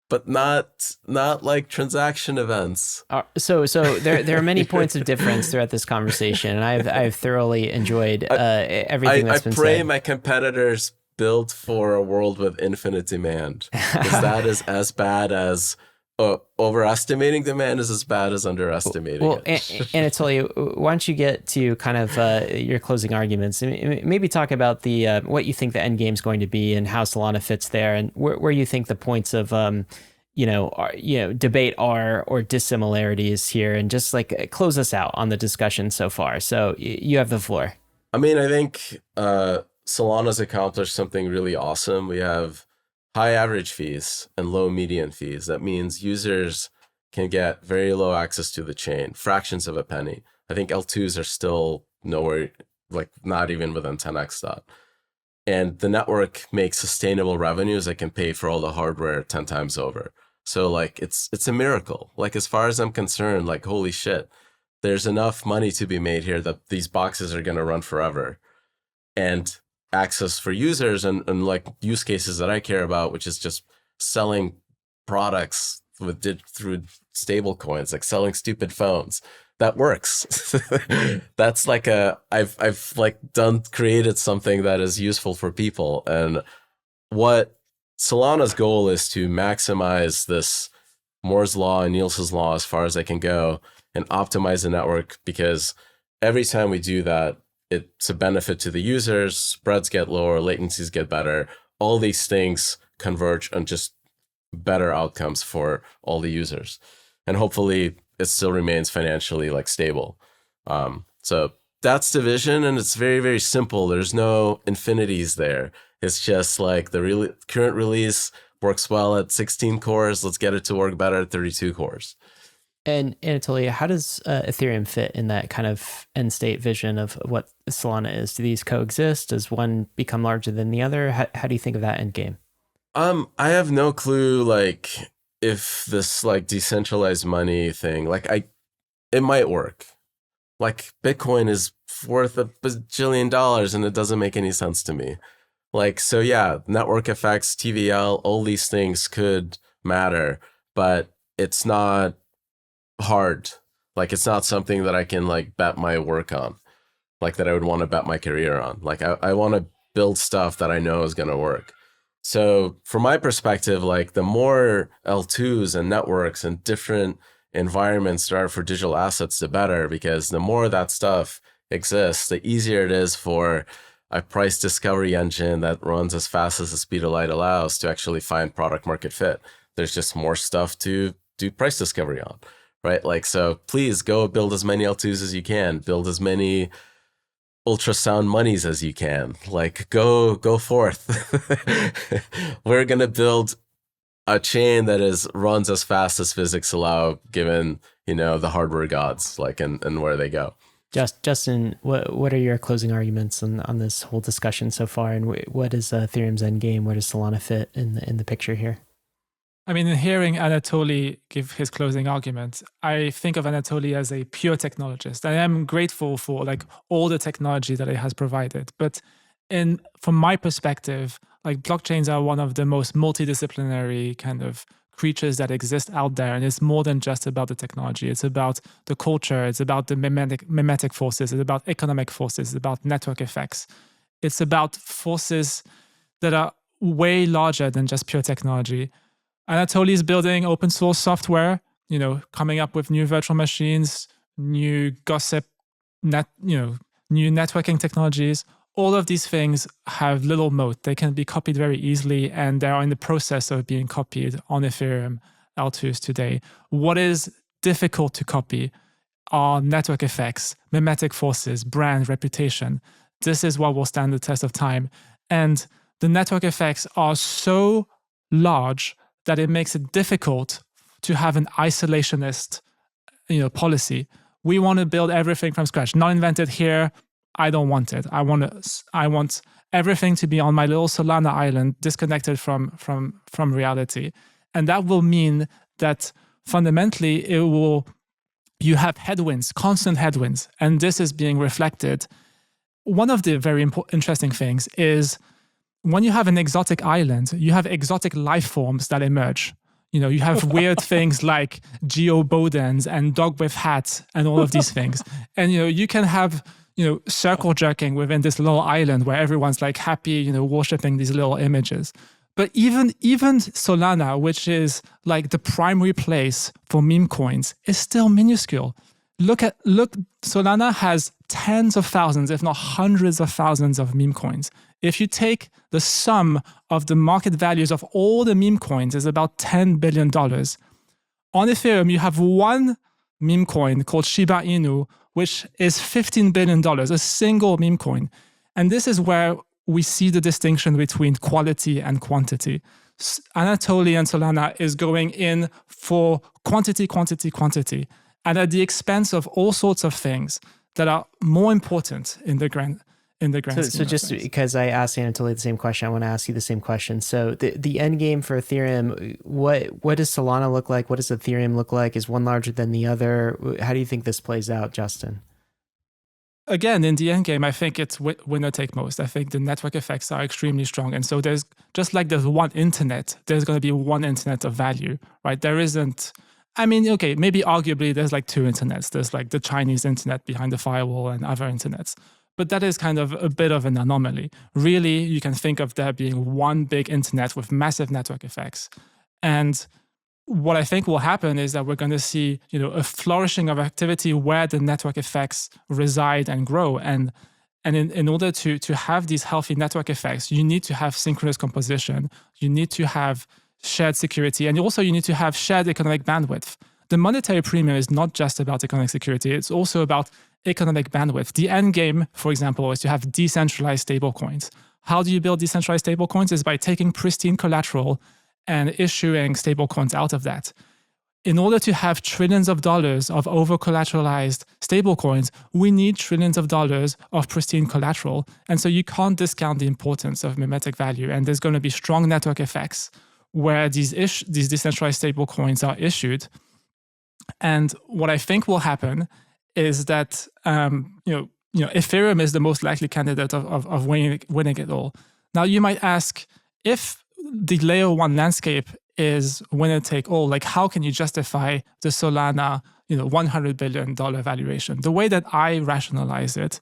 But not like transaction events. So there are many points of difference throughout this conversation, and I've thoroughly enjoed everything that's been said. I pray my competitors build for a world with infinite demand, because that is as bad as overestimating demand is as bad as underestimating it. Anatoly, why don't you get to kind of your closing arguments? Maybe talk about the what you think the end game is going to be and how Solana fits there, and where you think the points of debate are or dissimilarities here, and just like close us out on the discussion so far. So you have the floor. I mean, I think Solana's accomplished something really awesome. We have high average fees and low median fees. That means users can get very low access to the chain, fractions of a penny. I think L2s are still nowhere, like not even within 10x that. And the network makes sustainable revenues that can pay for all the hardware 10 times over. So like it's a miracle. Like as far as I'm concerned, like holy shit, there's enough money to be made here that these boxes are going to run forever. And access for users and like use cases that I care about, which is just selling products through stable coins, like selling stupid phones. That works. That's like I've like created something that is useful for people. And what Solana's goal is to maximize this Moore's law and Nielsen's law as far as I can go and optimize the network, because every time we do that, it's a benefit to the users, spreads get lower, latencies get better. All these things converge on just better outcomes for all the users. And hopefully it still remains financially like stable. So that's the vision, and it's very, very simple. There's no infinities there. It's just like the current release works well at 16 cores. Let's get it to work better at 32 cores. And Anatoly, how does Ethereum fit in that kind of end state vision of what Solana is? Do these coexist? Does one become larger than the other? How do you think of that end game? I have no clue, like, if this like decentralized money thing, it might work. Like, Bitcoin is worth $1 bajillion and it doesn't make any sense to me. Like, so yeah, network effects, TVL, all these things could matter, but it's not hard. Like, it's not something that I can like bet my work on, like that I would want to bet my career on. Like, I want to build stuff that I know is going to work. So from my perspective, like, the more L2s and networks and different environments there are for digital assets, the better, because the more that stuff exists, the easier it is for a price discovery engine that runs as fast as the speed of light allows to actually find product market fit. There's just more stuff to do price discovery on, right? Like, so please go build as many L2s as you can, build as many ultrasound monies as you can. Like, go forth. We're going to build a chain that runs as fast as physics allow, given, the hardware gods, like, and where they go. Justin, what are your closing arguments on this whole discussion so far, and what is Ethereum's end game? Where does Solana fit in the picture here? I mean, in hearing Anatoly give his closing argument, I think of Anatoly as a pure technologist. I am grateful for like all the technology that he has provided. But from my perspective, like, blockchains are one of the most multidisciplinary kind of creatures that exist out there. And it's more than just about the technology. It's about the culture. It's about the mimetic forces. It's about economic forces. It's about network effects. It's about forces that are way larger than just pure technology. Anatoly is building open source software, coming up with new virtual machines, new new networking technologies. All of these things have little moat. They can be copied very easily, and they are in the process of being copied on Ethereum L2s today. What is difficult to copy are network effects, mimetic forces, brand, reputation. This is what will stand the test of time. And the network effects are so large that it makes it difficult to have an isolationist, policy. We want to build everything from scratch, not invented here. I don't want it. I want everything to be on my little Solana island, disconnected from reality. And that will mean that fundamentally you have headwinds, constant headwinds, and this is being reflected. One of the very interesting things is, when you have an exotic island, you have exotic life forms that emerge. You have weird things like geobodens and dog with hats and all of these things. And, you can have, circle jerking within this little island where everyone's like happy, worshiping these little images. But even Solana, which is like the primary place for meme coins, is still minuscule. Look, Solana has tens of thousands, if not hundreds of thousands of meme coins. If you take the sum of the market values of all the meme coins, is about $10 billion. On Ethereum, you have one meme coin called Shiba Inu, which is $15 billion, a single meme coin. And this is where we see the distinction between quality and quantity. Anatoly and Solana is going in for quantity, and at the expense of all sorts of things that are more important in the grand scheme. So just because I asked Anatoly the same question, I want to ask you the same question. So the end game for Ethereum, what does Solana look like? What does Ethereum look like? Is one larger than the other? How do you think this plays out, Justin? Again, in the end game, I think it's winner take most. I think the network effects are extremely strong. And so there's one internet, there's going to be one internet of value, right? There isn't, okay, maybe arguably there's like two internets. There's like the Chinese internet behind the firewall and other internets. But that is kind of a bit of an anomaly. Really, you can think of there being one big internet with massive network effects. And what I think will happen is that we're going to see, a flourishing of activity where the network effects reside and grow. And in order to have these healthy network effects, you need to have synchronous composition. You need to have shared security. And also you need to have shared economic bandwidth. The monetary premium is not just about economic security. It's also about economic bandwidth. The end game, for example, is to have decentralized stablecoins. How do you build decentralized stablecoins? Is by taking pristine collateral and issuing stablecoins out of that. in order to have trillions of dollars of over-collateralized stablecoins, we need trillions of dollars of pristine collateral. And so you can't discount the importance of mimetic value. And there's going to be strong network effects where these decentralized stablecoins are issued. And what I think will happen is that Ethereum is the most likely candidate of winning it all. Now you might ask, if the layer one landscape is winner take all, like how can you justify the Solana, $100 billion valuation? The way that I rationalize it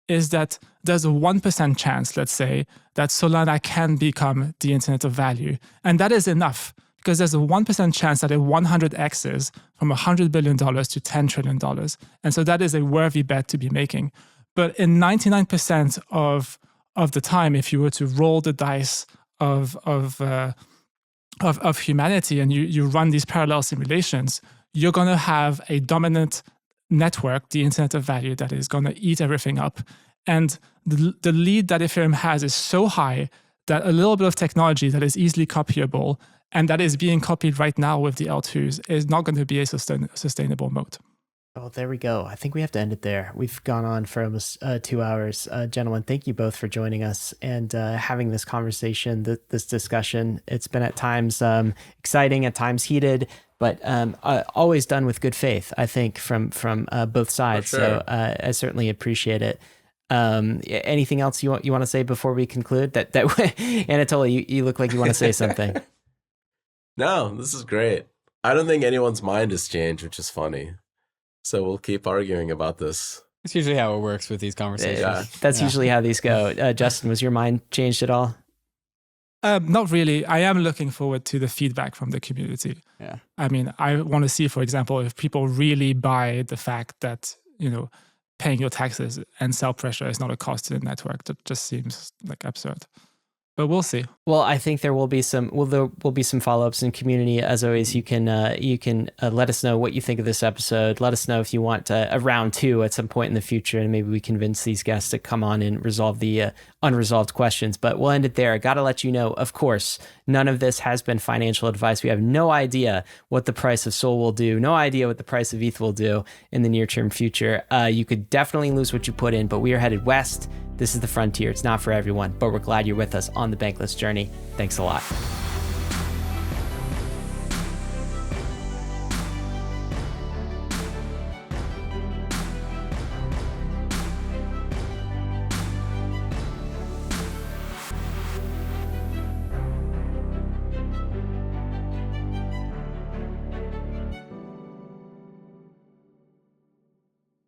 is that there's a 1% chance, let's say, that Solana can become the internet of value. And that is enough, because there's a 1% chance that it 100x's from $100 billion to $10 trillion. And so that is a worthy bet to be making. But in 99% of the time, if you were to roll the dice of humanity and you run these parallel simulations, you're going to have a dominant network, the internet of value, that is going to eat everything up. And the lead that Ethereum has is so high that a little bit of technology that is easily copyable and that is being copied right now with the L2s is not going to be a sustainable moat. Oh, there we go. I think we have to end it there. We've gone on for almost 2 hours. Gentlemen, thank you both for joining us and having this conversation, this discussion. It's been at times exciting, at times heated, but always done with good faith, I think, from both sides. Sure. So I certainly appreciate it. Anything else you want to say before we conclude? That Anatoly, you look like you want to say something. No, this is great. I don't think anyone's mind has changed, which is funny. So we'll keep arguing about this. It's usually how it works with these conversations. Yeah. That's usually how these go. Justin, was your mind changed at all? Not really. I am looking forward to the feedback from the community. Yeah. I mean, I want to see, for example, if people really buy the fact that, paying your taxes and sell pressure is not a cost to the network. That just seems like absurd. But we'll see. Well, I think there will be some follow-ups in community. As always, you can let us know what you think of this episode. Let us know if you want a round 2 at some point in the future, and maybe we convince these guests to come on and resolve the unresolved questions. But we'll end it there. I got to let you know, of course, none of this has been financial advice. We have no idea what the price of Sol will do, no idea what the price of ETH will do in the near-term future. You could definitely lose what you put in, but we are headed west. This is the frontier. It's not for everyone, but we're glad you're with us on the Bankless journey. Thanks a lot.